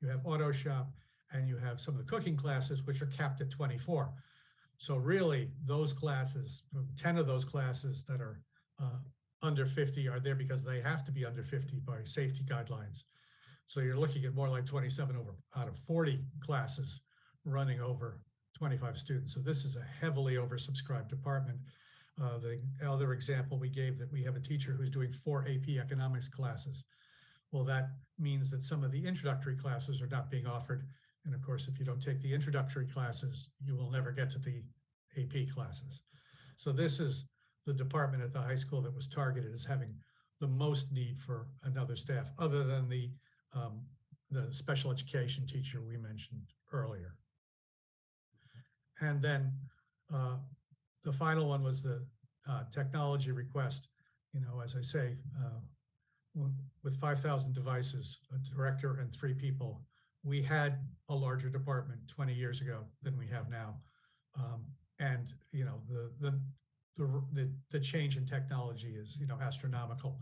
you have auto shop, and you have some of the cooking classes, which are capped at 24. So really, those classes, 10 of those classes that are under 50 are there because they have to be under 50 by safety guidelines. So you're looking at more like 27 out of 40 classes running over 25 students. So this is a heavily oversubscribed department. The other example we gave, that we have a teacher who's doing 4 AP economics classes. Well, that means that some of the introductory classes are not being offered. And of course, if you don't take the introductory classes, you will never get to the AP classes. So this is the department at the high school that was targeted as having the most need for another staff, other than the special education teacher we mentioned earlier. And then the final one was the technology request. As I say, with 5,000 devices, a director and 3 people, we had a larger department 20 years ago than we have now. And the change in technology is astronomical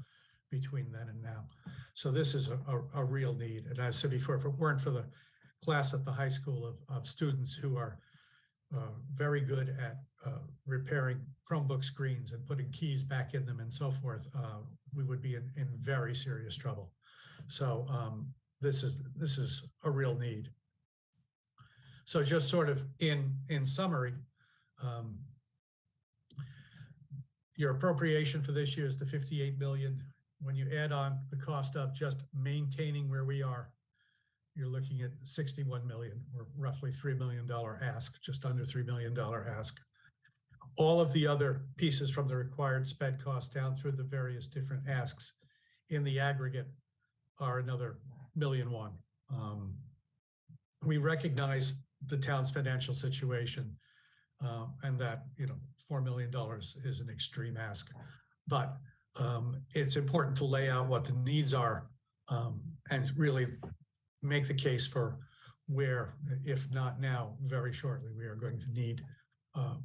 between then and now. So this is a real need. And as I said before, if it weren't for the class at the high school of students who are very good at repairing Chromebook screens and putting keys back in them and so forth, we would be in very serious trouble. So this is a real need. So just sort of in summary, your appropriation for this year is the 58 million. When you add on the cost of just maintaining where we are, you're looking at 61 million, or roughly $3 million ask, just under $3 million ask. All of the other pieces from the required sped cost down through the various different asks in the aggregate are another $1.1 million. We recognize the town's financial situation and that, $4 million is an extreme ask, but it's important to lay out what the needs are and really make the case for where, if not now, very shortly, we are going to need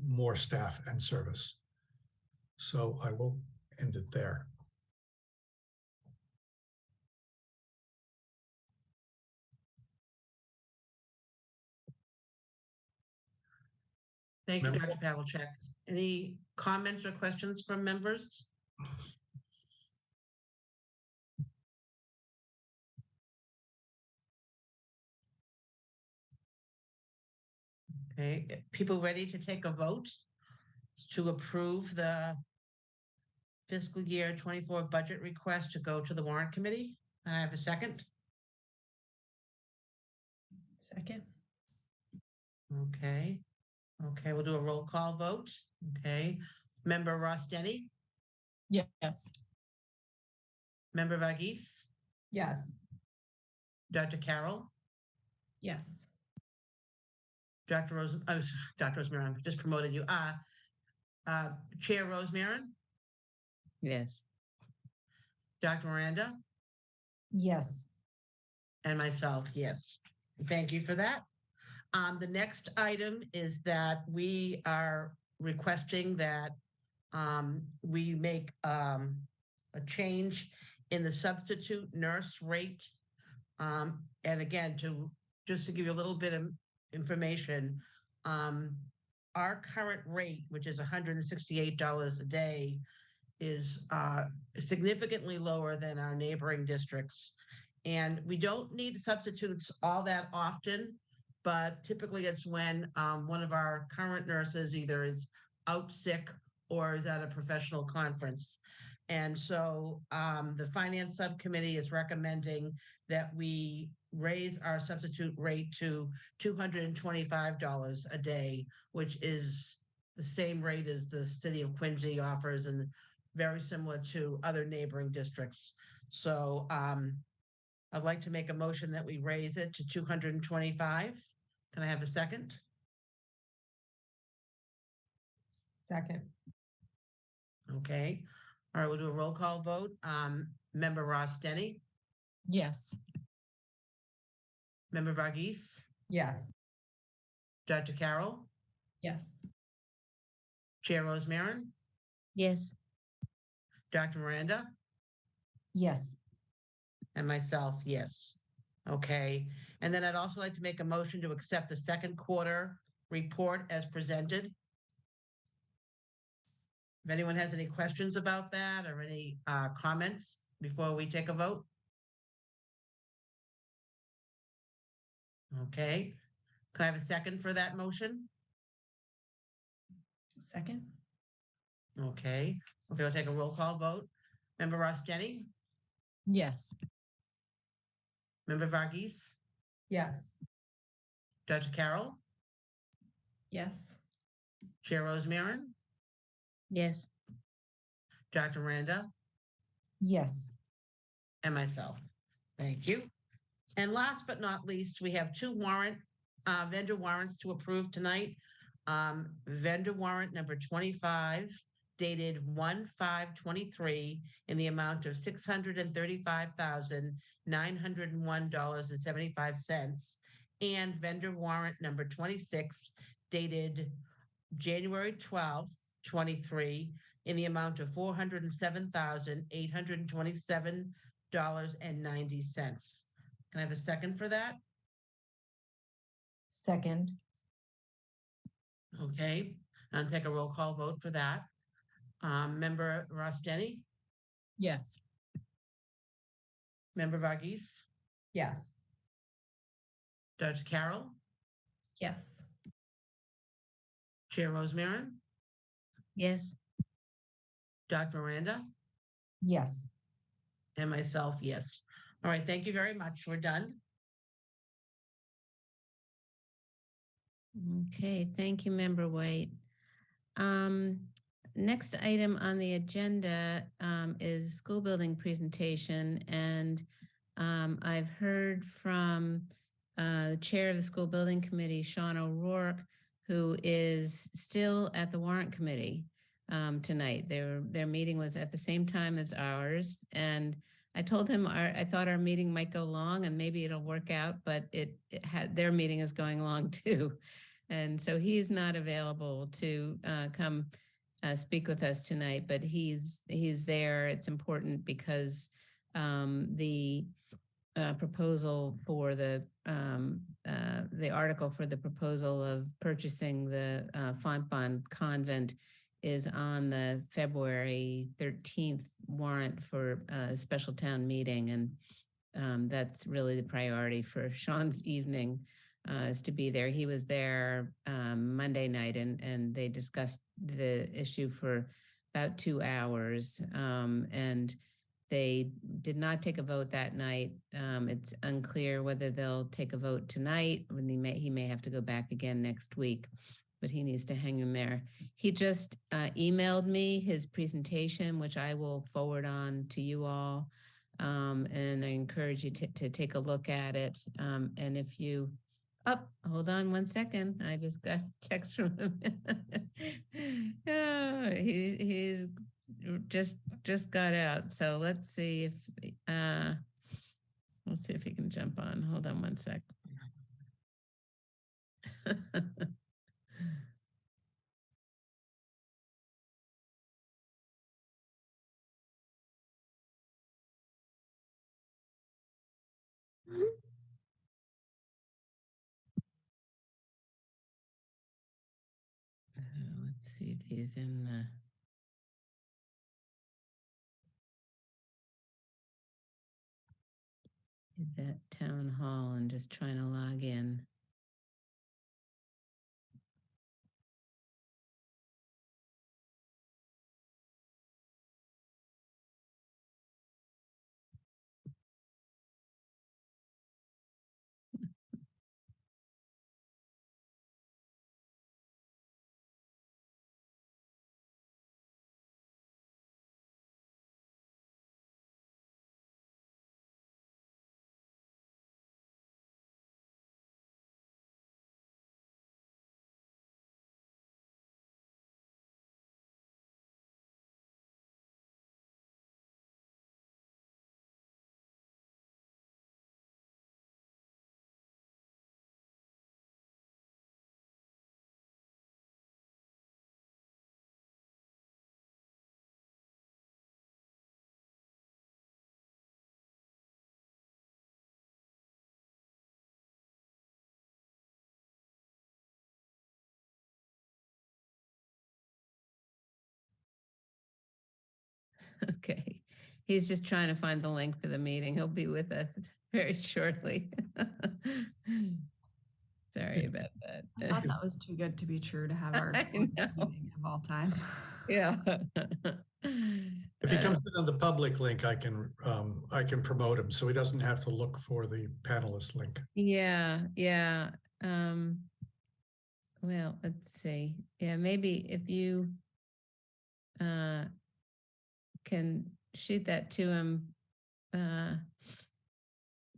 more staff and service. So I will end it there. Thank you, Dr. Pavlicek. Any comments or questions from members? Okay, people ready to take a vote to approve the fiscal year 24 budget request to go to the warrant committee? I have a second. Second. Okay. Okay, we'll do a roll call vote. Okay. Member Ross Denny, Yes. Member Varghese, Yes. Dr. Carroll, Yes. Dr. Rosemary, I just promoted you. Chair Rosemary, Yes. Dr. Miranda, Yes. and myself, yes. Thank you for that. The next item is that we are requesting that we make a change in the substitute nurse rate. And again, just to give you a little bit of information, our current rate, which is $168 a day, is significantly lower than our neighboring districts. And we don't need substitutes all that often, but typically it's when one of our current nurses either is out sick or is at a professional conference. And so the finance subcommittee is recommending that we raise our substitute rate to $225 a day, which is the same rate as the city of Quincy offers and very similar to other neighboring districts. So I'd like to make a motion that we raise it to 225. Can I have a second? Second. Okay. All right, we'll do a roll call vote. Member Ross Denny, Yes. Member Varghese, Yes. Dr. Carroll, Yes. Chair Rosemary, Yes. Dr. Miranda, Yes. and myself, yes. Okay. And then I'd also like to make a motion to accept the second quarter report as presented. If anyone has any questions about that or any comments before we take a vote? Okay. Can I have a second for that motion? Second. Okay. Okay, we'll take a roll call vote. Member Ross Denny, Yes. Member Varghese, Yes. Dr. Carroll, Yes. Chair Rosemary, Yes. Dr. Miranda, Yes. and myself. Thank you. And last but not least, we have two vendor warrants to approve tonight. Vendor warrant number 25, dated 1/5/23, in the amount of $635,901.75, and vendor warrant number 26, dated January 12th, 23, in the amount of $407,827.90. Can I have a second for that? Second. Okay, I'll take a roll call vote for that. Member Ross Denny, Yes. Member Varghese, Yes. Dr. Carroll, Yes. Chair Rosemary, Yes. Dr. Miranda, Yes. and myself, yes. All right, thank you very much. We're done. Okay, thank you, Member White. Next item on the agenda is school building presentation, and I've heard from the chair of the school building committee, Sean O'Rourke, who is still at the warrant committee tonight. Their meeting was at the same time as ours, and I told him I thought our meeting might go long, and maybe it'll work out, but it had their meeting is going long too. And so he's not available to come speak with us tonight, but he's there. It's important because the proposal for the article for the proposal of purchasing the Fontbonne Convent is on the February 13th warrant for a special town meeting, and that's really the priority for Sean's evening. Is to be there. He was there Monday night, and they discussed the issue for about 2 hours, and they did not take a vote that night. It's unclear whether they'll take a vote tonight. When he may have to go back again next week, but he needs to hang in there. He just emailed me his presentation, which I will forward on to you all, and I encourage you to take a look at it. And if you hold on one second. I just got a text from him. He's just got out. So let's see if he can jump on. Hold on one sec. Let's see if he's in the. He's at town hall and just trying to log in. Okay. He's just trying to find the link for the meeting. He'll be with us very shortly. Sorry about that. I thought that was too good to be true to have our meeting of all time. Yeah. If he comes in on the public link, I can promote him, so he doesn't have to look for the panelist link. Yeah. Well, let's see. Yeah, maybe if you can shoot that to him,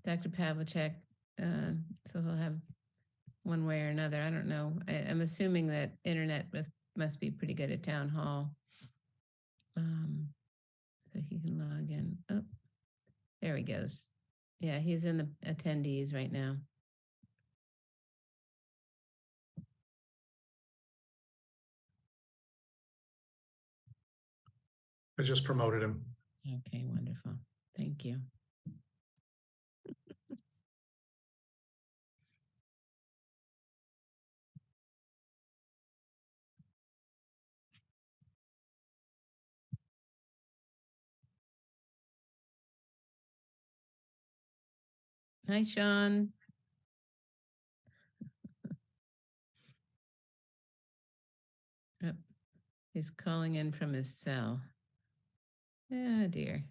Dr. Pavlicek, so he'll have one way or another. I don't know. I'm assuming that internet must be pretty good at town hall. So he can log in. Oh, there he goes. Yeah, he's in the attendees right now. I just promoted him. Okay, wonderful. Thank you. Hi, Sean. Oh, he's calling in from his cell. Oh, dear.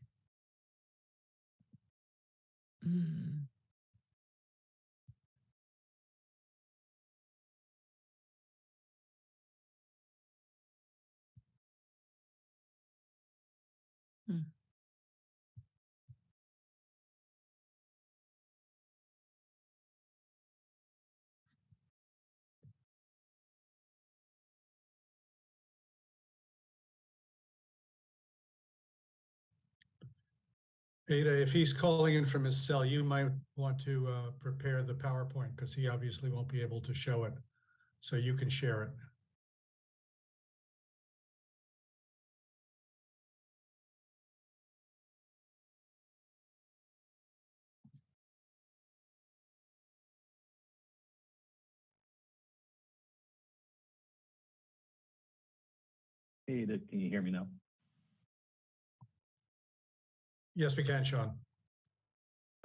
Ada, if he's calling in from his cell, you might want to prepare the PowerPoint because he obviously won't be able to show it. So you can share it. Hey, can you hear me now? Yes, we can, Sean.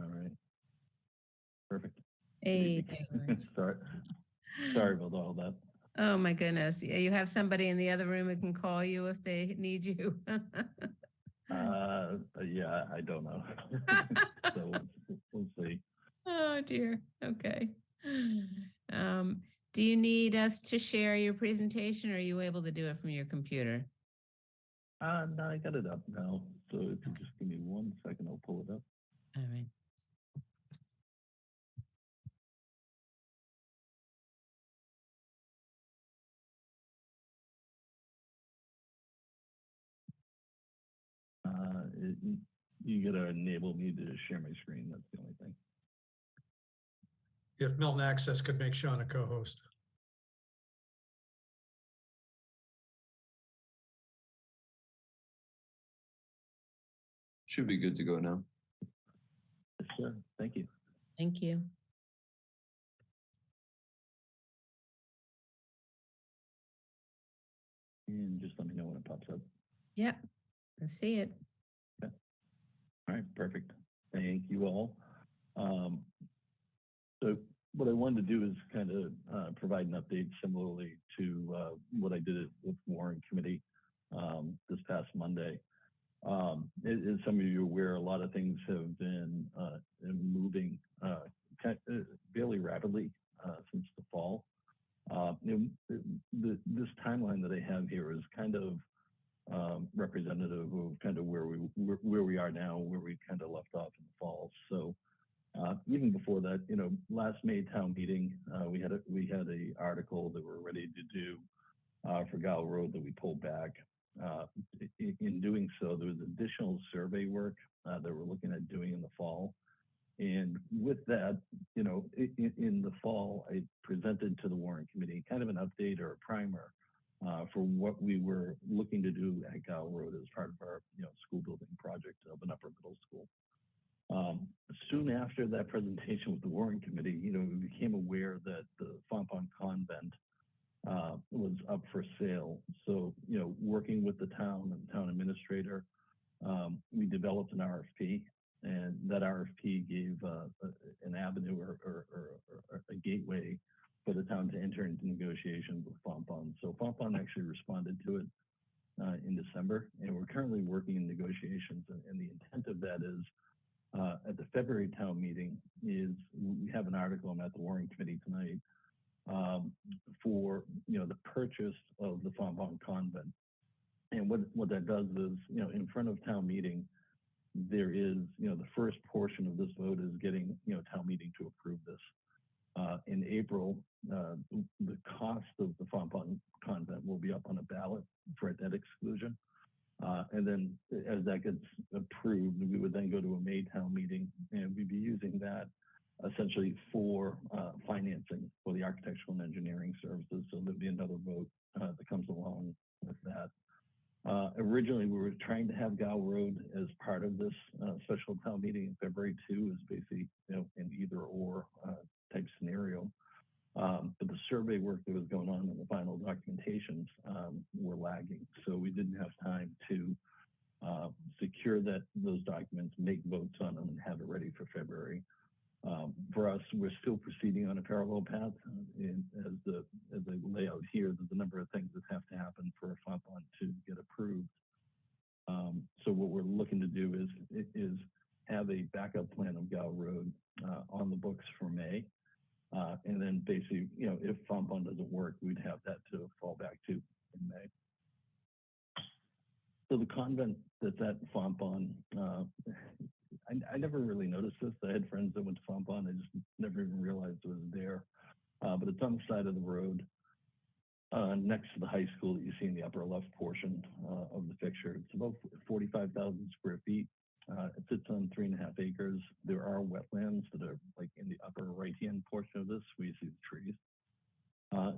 All right. Perfect. Hey. Sorry about all that. Oh my goodness. Yeah, you have somebody in the other room who can call you if they need you. Yeah, I don't know. So we'll see. Oh dear. Okay. Do you need us to share your presentation or are you able to do it from your computer? No, I got it up now. So if you just give me 1 second, I'll pull it up. All right. You gotta enable me to share my screen. That's the only thing. If Milton Access could make Sean a co-host. Should be good to go now. Yes, sir. Thank you. Thank you. And just let me know when it pops up. Yep. I see it. Okay. All right, perfect. Thank you all. So what I wanted to do is kind of provide an update similarly to what I did with Warren Committee this past Monday. As some of you are aware, a lot of things have been moving fairly rapidly since the fall. This timeline that I have here is kind of representative of kind of where we are now, where we kind of left off in the fall. So even before that, last May town meeting, we had a article that we're ready to do for Gow Road that we pulled back. In doing so, there was additional survey work that we're looking at doing in the fall. And with that, in the fall, I presented to the Warren Committee kind of an update or a primer for what we were looking to do at Gow Road as part of our school building project of an upper middle school. Soon after that presentation with the Warren Committee, we became aware that the Fontbonne Convent was up for sale. So, working with the town and the town administrator, we developed an RFP, and that RFP gave an avenue or a gateway for the town to enter into negotiations with Fontbonne. So Fontbonne actually responded to it in December, and we're currently working in negotiations. And the intent of that is at the February town meeting is we have an article, I'm at the Warren Committee tonight, for the purchase of the Fontbonne Convent. And what that does is, in front of town meeting, there is, the first portion of this vote is getting, town meeting to approve this. In April, the cost of the Fontbonne Convent will be up on a ballot for a debt exclusion. And then as that gets approved, we would then go to a May town meeting, and we'd be using that essentially for financing for the architectural and engineering services. So there'll be another vote that comes along with that. Originally, we were trying to have Gow Road as part of this special town meeting in February too, is basically an either or type scenario. But the survey work that was going on in the final documentations were lagging, so we didn't have time to secure those documents, make votes on them, and have it ready for February. For us, we're still proceeding on a parallel path. And as I lay out here, there's a number of things that have to happen for a Fontbonne to get approved. So what we're looking to do is have a backup plan of Gow Road on the books for May. And then basically, if Fontbonne doesn't work, we'd have that to fall back to in May. So the convent that's at Fontbonne, I never really noticed this. I had friends that went to Fontbonne. I just never even realized it was there. But it's on the side of the road next to the high school that you see in the upper left portion of the picture. It's about 45,000 square feet. It sits on 3.5 acres. There are wetlands that are like in the upper right-hand portion of this where you see the trees.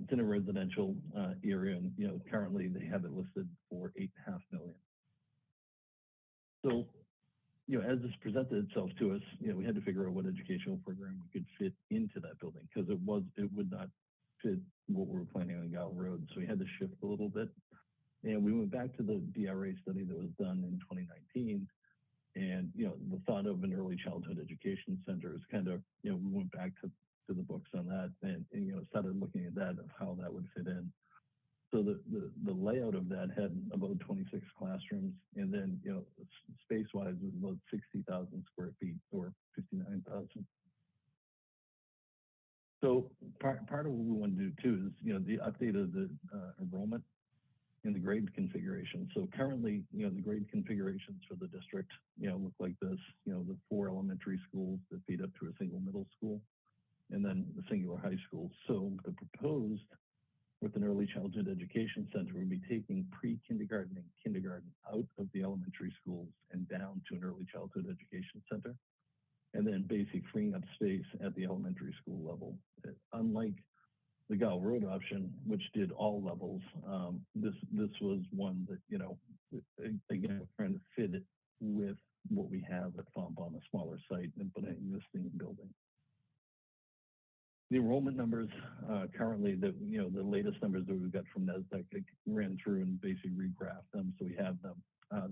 It's in a residential area, and currently they have it listed for $8.5 million. So, as this presented itself to us, we had to figure out what educational program we could fit into that building because it would not fit what we were planning on Gal Road. So we had to shift a little bit. And we went back to the DRA study that was done in 2019. And, the thought of an early childhood education center is kind of, we went back to the books on that and started looking at that of how that would fit in. So the layout of that had about 26 classrooms, and then space-wise was about 60,000 square feet or 59,000. So part of what we want to do too is the update of the enrollment and the grade configuration. So currently, the grade configurations for the district look like this. The 4 elementary schools that feed up to a single middle school, and then the singular high school. So the proposed with an early childhood education center would be taking pre-kindergarten and kindergarten out of the elementary schools and down to an early childhood education center, and then basically freeing up space at the elementary school level. Unlike the Gal Road option, which did all levels, this was one that, again, we're trying to fit it with what we have at Fontbonne, a smaller site, but an existing building. The enrollment numbers currently, the latest numbers that we've got from NASDAQ, I ran through and basically regraphed them, so we have them.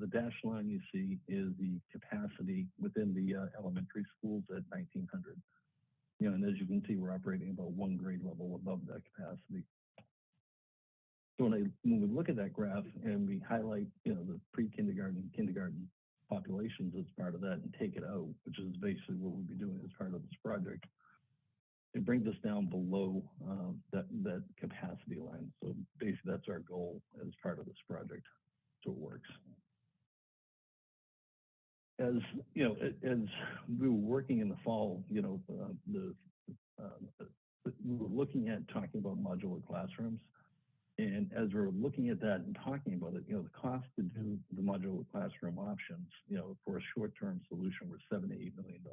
The dashed line you see is the capacity within the elementary schools at 1,900. And as you can see, we're operating about 1 grade level above that capacity. So when we look at that graph and we highlight, the pre-kindergarten, kindergarten populations as part of that and take it out, which is basically what we'll be doing as part of this project, it brings us down below that capacity line. So basically that's our goal as part of this project. So it works. As as we were working in the fall, we were looking at talking about modular classrooms. And as we were looking at that and talking about it, the cost to do the modular classroom options, for a short-term solution was $7 to $8 million.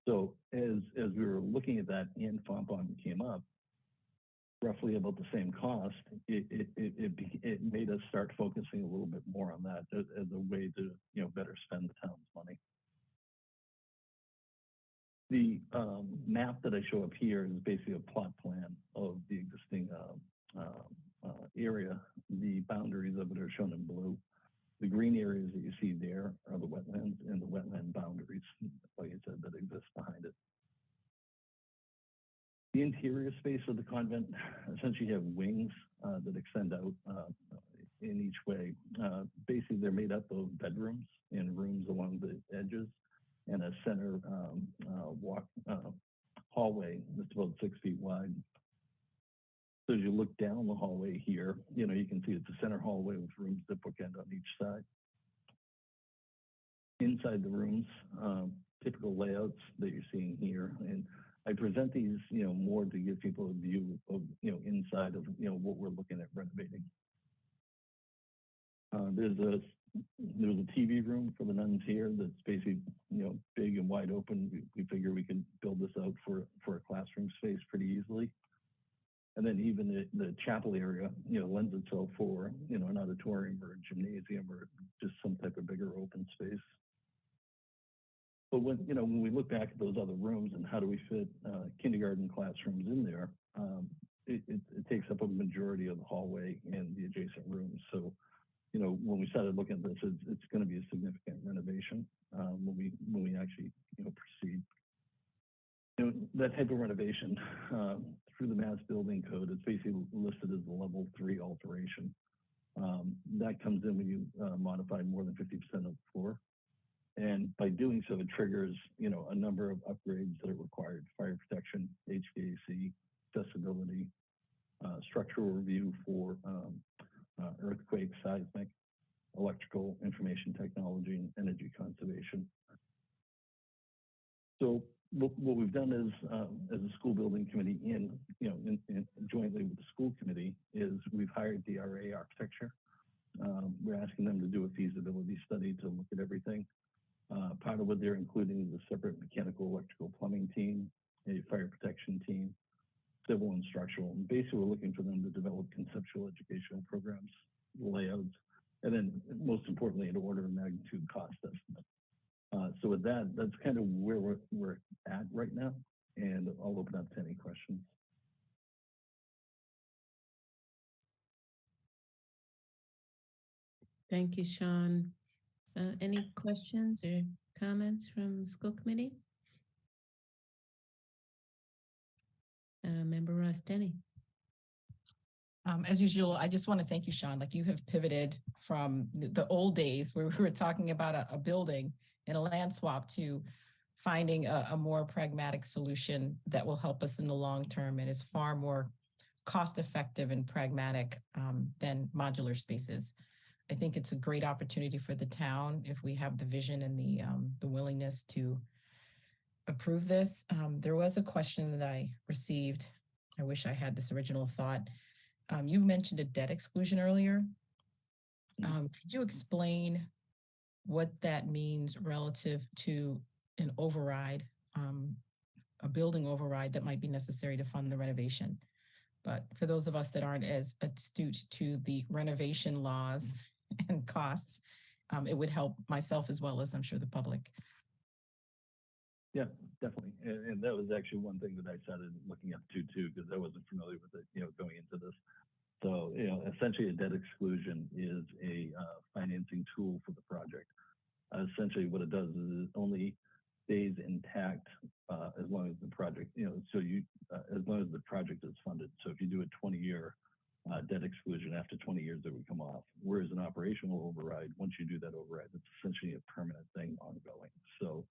So as we were looking at that and Fontbonne came up, roughly about the same cost, it made us start focusing a little bit more on that as a way to better spend the town's money. The map that I show up here is basically a plot plan of the existing area. The boundaries of it are shown in blue. The green areas that you see there are the wetlands and the wetland boundaries, like I said, that exist behind it. The interior space of the convent essentially have wings that extend out in each way. Basically, they're made up of bedrooms and rooms along the edges and a center hallway that's about 6 feet wide. So as you look down the hallway here, you can see it's a center hallway with rooms that bookend on each side. Inside the rooms, typical layouts that you're seeing here. And I present these, more to give people a view of, inside of, what we're looking at renovating. There's a TV room for the nuns here that's basically, big and wide open. We figure we can build this out for a classroom space pretty easily. And then even the chapel area, lends itself for, an auditorium or a gymnasium or just some type of bigger open space. But when we look back at those other rooms and how do we fit kindergarten classrooms in there, it takes up a majority of the hallway and the adjacent rooms. So, when we started looking at this, it's going to be a significant renovation when we actually proceed. That type of renovation through the Mass Building Code is basically listed as a level 3 alteration. That comes in when you modify more than 50% of the floor. And by doing so, it triggers, a number of upgrades that are required: fire protection, HVAC, accessibility, structural review for earthquake, seismic, electrical, information technology, and energy conservation. So what we've done is, as a school building committee, in jointly with the school committee, is we've hired DRA Architecture. We're asking them to do a feasibility study to look at everything. Part of what they're including is a separate mechanical, electrical, plumbing team, a fire protection team, civil and structural. And basically, we're looking for them to develop conceptual educational programs, layouts, and then most importantly, an order of magnitude cost estimate. So with that, that's kind of where we're at right now. And I'll open up to any questions. Thank you, Sean. Any questions or comments from school committee? Member Ross Denny. As usual, I just want to thank you, Sean. Like, you have pivoted from the old days where we were talking about a building and a land swap to finding a more pragmatic solution that will help us in the long term and is far more cost effective and pragmatic than modular spaces. I think it's a great opportunity for the town if we have the vision and the willingness to approve this. There was a question that I received. I wish I had this original thought. You mentioned a debt exclusion earlier. Could you explain what that means relative to an override, a building override that might be necessary to fund the renovation? But for those of us that aren't as astute to the renovation laws and costs, it would help myself as well as I'm sure the public. Yeah, definitely. And that was actually one thing that I started looking up too, because I wasn't familiar with it, going into this. So, essentially a debt exclusion is a financing tool for the project. Essentially what it does is it only stays intact as long as the project, as long as the project is funded. So if you do a 20-year debt exclusion, after 20 years it would come off. Whereas an operational override, once you do that override, it's essentially a permanent thing ongoing. So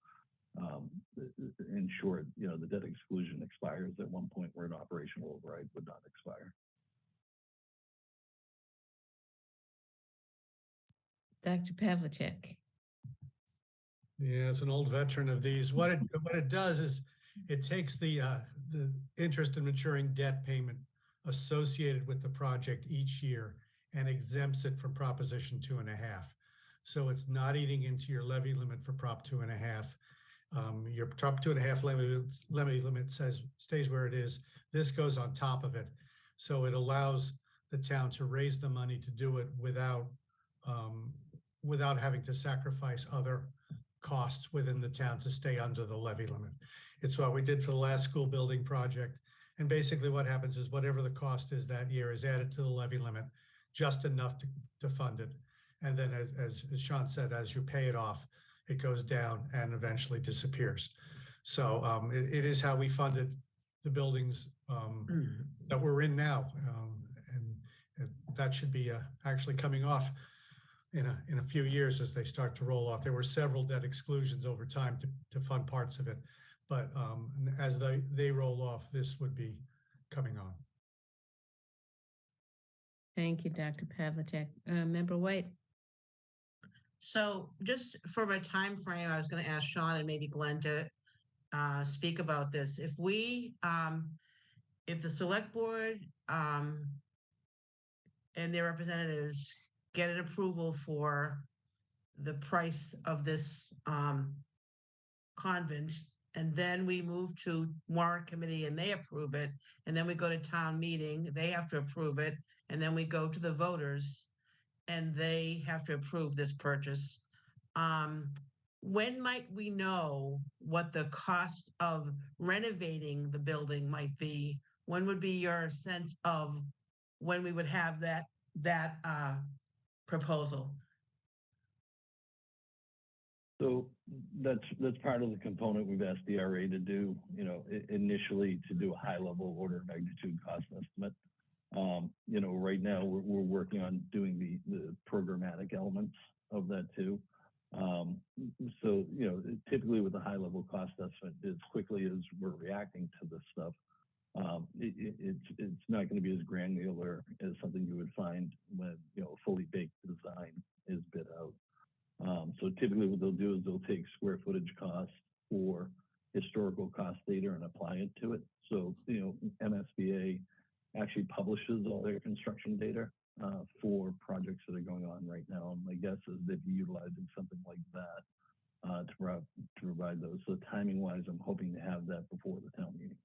in short, the debt exclusion expires at one point where an operational override would not expire. Dr. Pavlicek. Yeah, it's an old veteran of these. What it does is it takes the interest and maturing debt payment associated with the project each year and exempts it from Proposition 2.5. So it's not eating into your levy limit for Prop 2.5. Your Prop 2.5 levy limit stays where it is. This goes on top of it. So it allows the town to raise the money to do it without having to sacrifice other costs within the town to stay under the levy limit. It's what we did for the last school building project. And basically what happens is whatever the cost is that year is added to the levy limit, just enough to fund it. And then as Sean said, as you pay it off, it goes down and eventually disappears. So it is how we funded the buildings that we're in now. And that should be actually coming off in a few years as they start to roll off. There were several debt exclusions over time to fund parts of it, but as they roll off, this would be coming on. Thank you, Dr. Pavlicek. Member White. So just for my time frame, I was going to ask Sean and maybe Glenn to speak about this. If we, if the select board and their representatives get an approval for the price of this convent, and then we move to warrant committee and they approve it, and then we go to town meeting, they have to approve it, and then we go to the voters and they have to approve this purchase. When might we know what the cost of renovating the building might be? When would be your sense of when we would have that proposal? So that's part of the component we've asked the RA to do, initially to do a high level order of magnitude cost estimate. Right now we're working on doing the programmatic elements of that too. So, typically with a high level cost estimate, as quickly as we're reacting to this stuff, it's not going to be as granular as something you would find when, a fully baked design is bid out. So typically what they'll do is they'll take square footage costs or historical cost data and apply it to it. So, MSBA actually publishes all their construction data for projects that are going on right now. And my guess is they'd be utilizing something like that to provide those. So timing wise, I'm hoping to have that before the town meeting.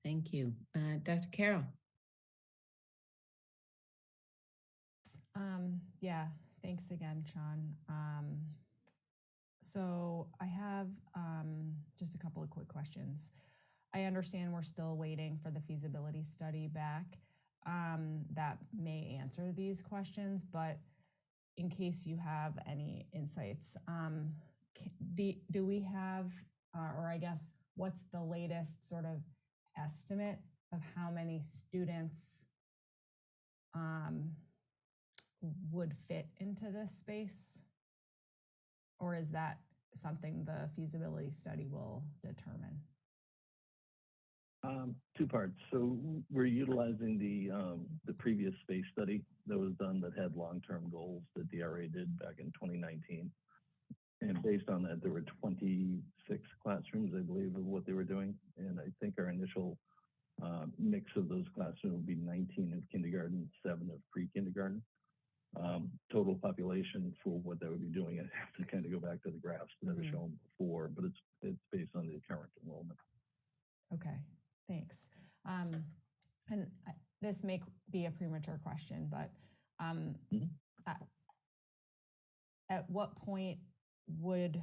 Thank you. Dr. Carroll. Yeah, thanks again, Sean. So I have just a couple of quick questions. I understand we're still waiting for the feasibility study back. That may answer these questions, but in case you have any insights, do we have, or I guess, what's the latest sort of estimate of how many students would fit into this space? Or is that something the feasibility study will determine? Two parts. So we're utilizing the previous space study that was done that had long-term goals that DRA did back in 2019. And based on that, there were 26 classrooms, I believe, of what they were doing. And I think our initial mix of those classrooms would be 19 of kindergarten, 7 of pre-kindergarten. Total population for what they would be doing, I have to kind of go back to the graphs that were shown before, but it's based on the current enrollment. Okay, thanks. And this may be a premature question, but at what point would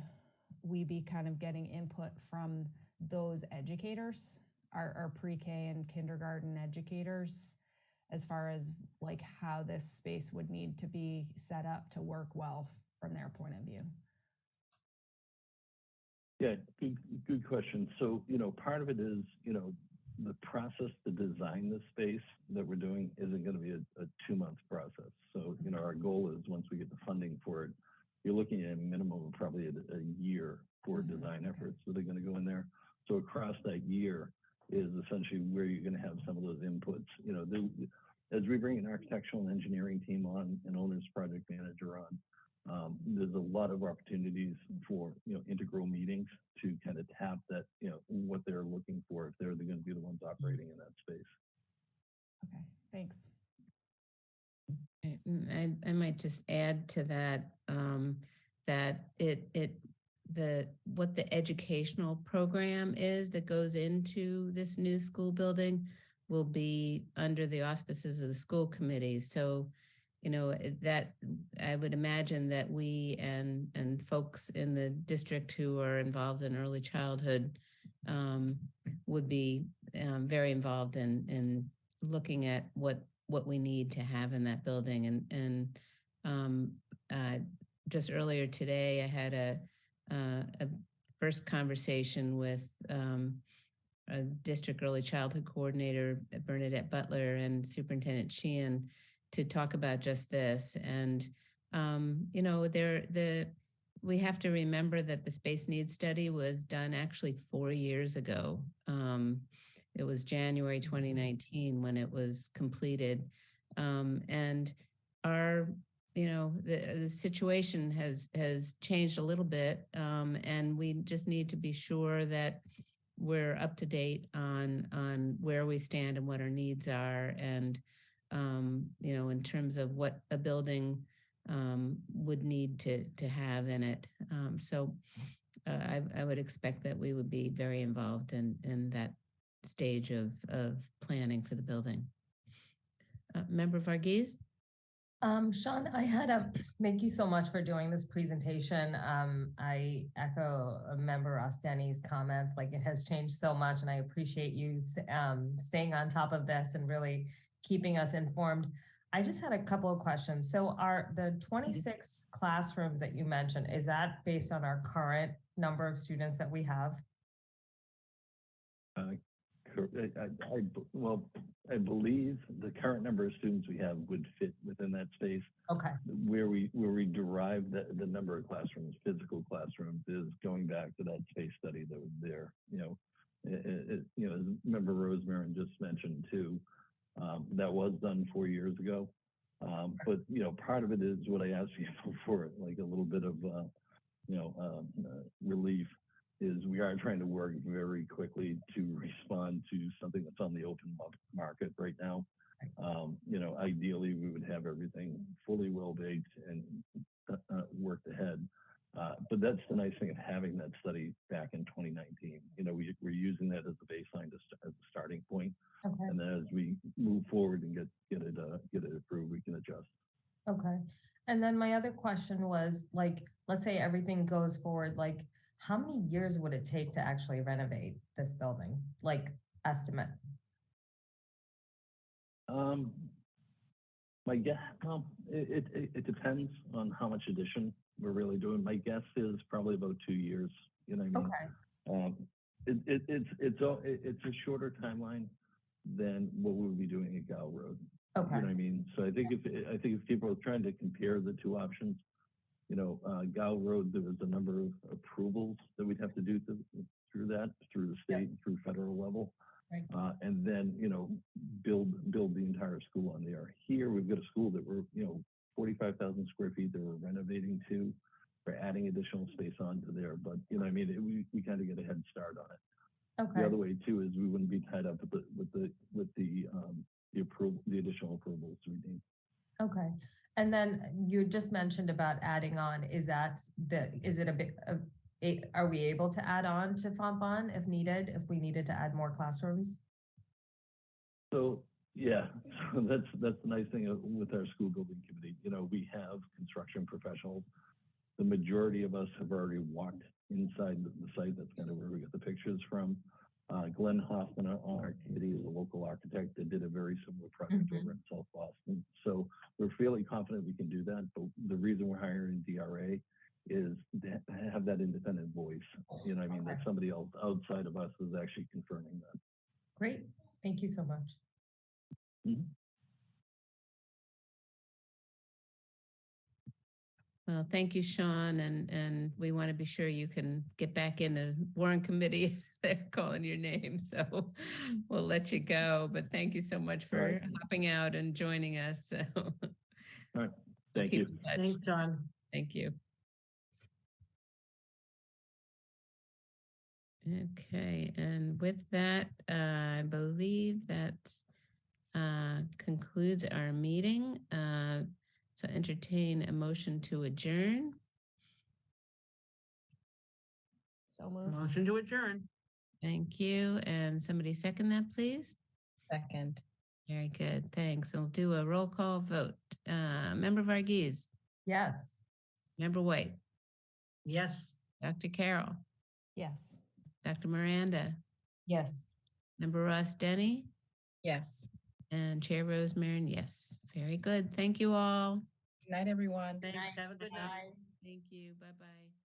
we be kind of getting input from those educators, our pre-K and kindergarten educators, as far as like how this space would need to be set up to work well from their point of view? Yeah, good question. So, part of it is, the process to design this space that we're doing isn't going to be a 2-month process. So, our goal is once we get the funding for it, you're looking at a minimum of probably a year for design efforts that are going to go in there. So across that year is essentially where you're going to have some of those inputs. As we bring an architectural and engineering team on, an owner's project manager on, there's a lot of opportunities for integral meetings to kind of tap that, what they're looking for if they're going to be the ones operating in that space. Okay, thanks. I might just add to that that what the educational program is that goes into this new school building will be under the auspices of the school committee. So, that I would imagine that we and folks in the district who are involved in early childhood would be very involved in looking at what we need to have in that building. And just earlier today, I had a first conversation with a district early childhood coordinator, Bernadette Butler, and Superintendent Sheehan to talk about just this. And, we have to remember that the space needs study was done actually 4 years ago. It was January 2019 when it was completed. And our, the situation has changed a little bit. And we just need to be sure that we're up to date on where we stand and what our needs are. And, in terms of what a building would need to have in it. So I would expect that we would be very involved in that stage of planning for the building. Member Varghese? Sean, thank you so much for doing this presentation. I echo Member Osteni's comments, like it has changed so much, and I appreciate you staying on top of this and really keeping us informed. I just had a couple of questions. So are the 26 classrooms that you mentioned, is that based on our current number of students that we have? I believe the current number of students we have would fit within that space. Okay. Where we derive the number of classrooms, physical classrooms, is going back to that space study that was there. As Member Rosemary just mentioned too, that was done 4 years ago. But part of it is what I asked you before, like a little bit of relief. Is we are trying to work very quickly to respond to something that's on the open market right now. Ideally, we would have everything fully well-baked and worked ahead. But that's the nice thing of having that study back in 2019. We're using that as a baseline as a starting point. Okay. And then as we move forward and get it approved, we can adjust. Okay. And then my other question was, like, let's say everything goes forward, like, how many years would it take to actually renovate this building? Like, estimate? My guess, it depends on how much addition we're really doing. My guess is probably about 2 years. You know what I mean? Okay. It's a shorter timeline than what we would be doing at Gal Road. Okay. You know what I mean? So I think if people are trying to compare the two options, Gal Road, there was a number of approvals that we'd have to do through the state and through federal level. Right. And then, build the entire school on there. Here, we've got a school that we're, 45,000 square feet that we're renovating to. We're adding additional space onto there, but we kind of get a head start on it. Okay. The other way too is we wouldn't be tied up with the additional approvals we need. Okay. And then you just mentioned about adding on. Are we able to add on to Fontbonne if needed, if we needed to add more classrooms? So yeah, so that's the nice thing with our school building committee. We have construction professionals. The majority of us have already walked inside the site. That's kind of where we get the pictures from. Glenn Hoffman on our committee is a local architect that did a very similar project over in South Boston. So we're fairly confident we can do that. But the reason we're hiring DRA is to have that independent voice. That somebody else outside of us is actually confirming that. Great. Thank you so much. Mm-hmm. Well, thank you, Sean, and we want to be sure you can get back in the warrant committee. They're calling your name, so we'll let you go. But thank you so much for hopping out and joining us. So, all right, thank you. Thanks, John. Thank you. Okay, and with that, I believe that concludes our meeting. So entertain a motion to adjourn. So moved. Motion to adjourn. Thank you. And somebody second that, please. Second. Very good. Thanks. We'll do a roll call vote. Member Varghese. Yes. Member White. Yes. Dr. Carroll. Yes. Dr. Miranda. Yes. Member Ross Denny. Yes. And Chair Rose Marin, yes. Very good. Thank you all. Good night, everyone. Thanks. Have a good night. Thank you. Bye-bye.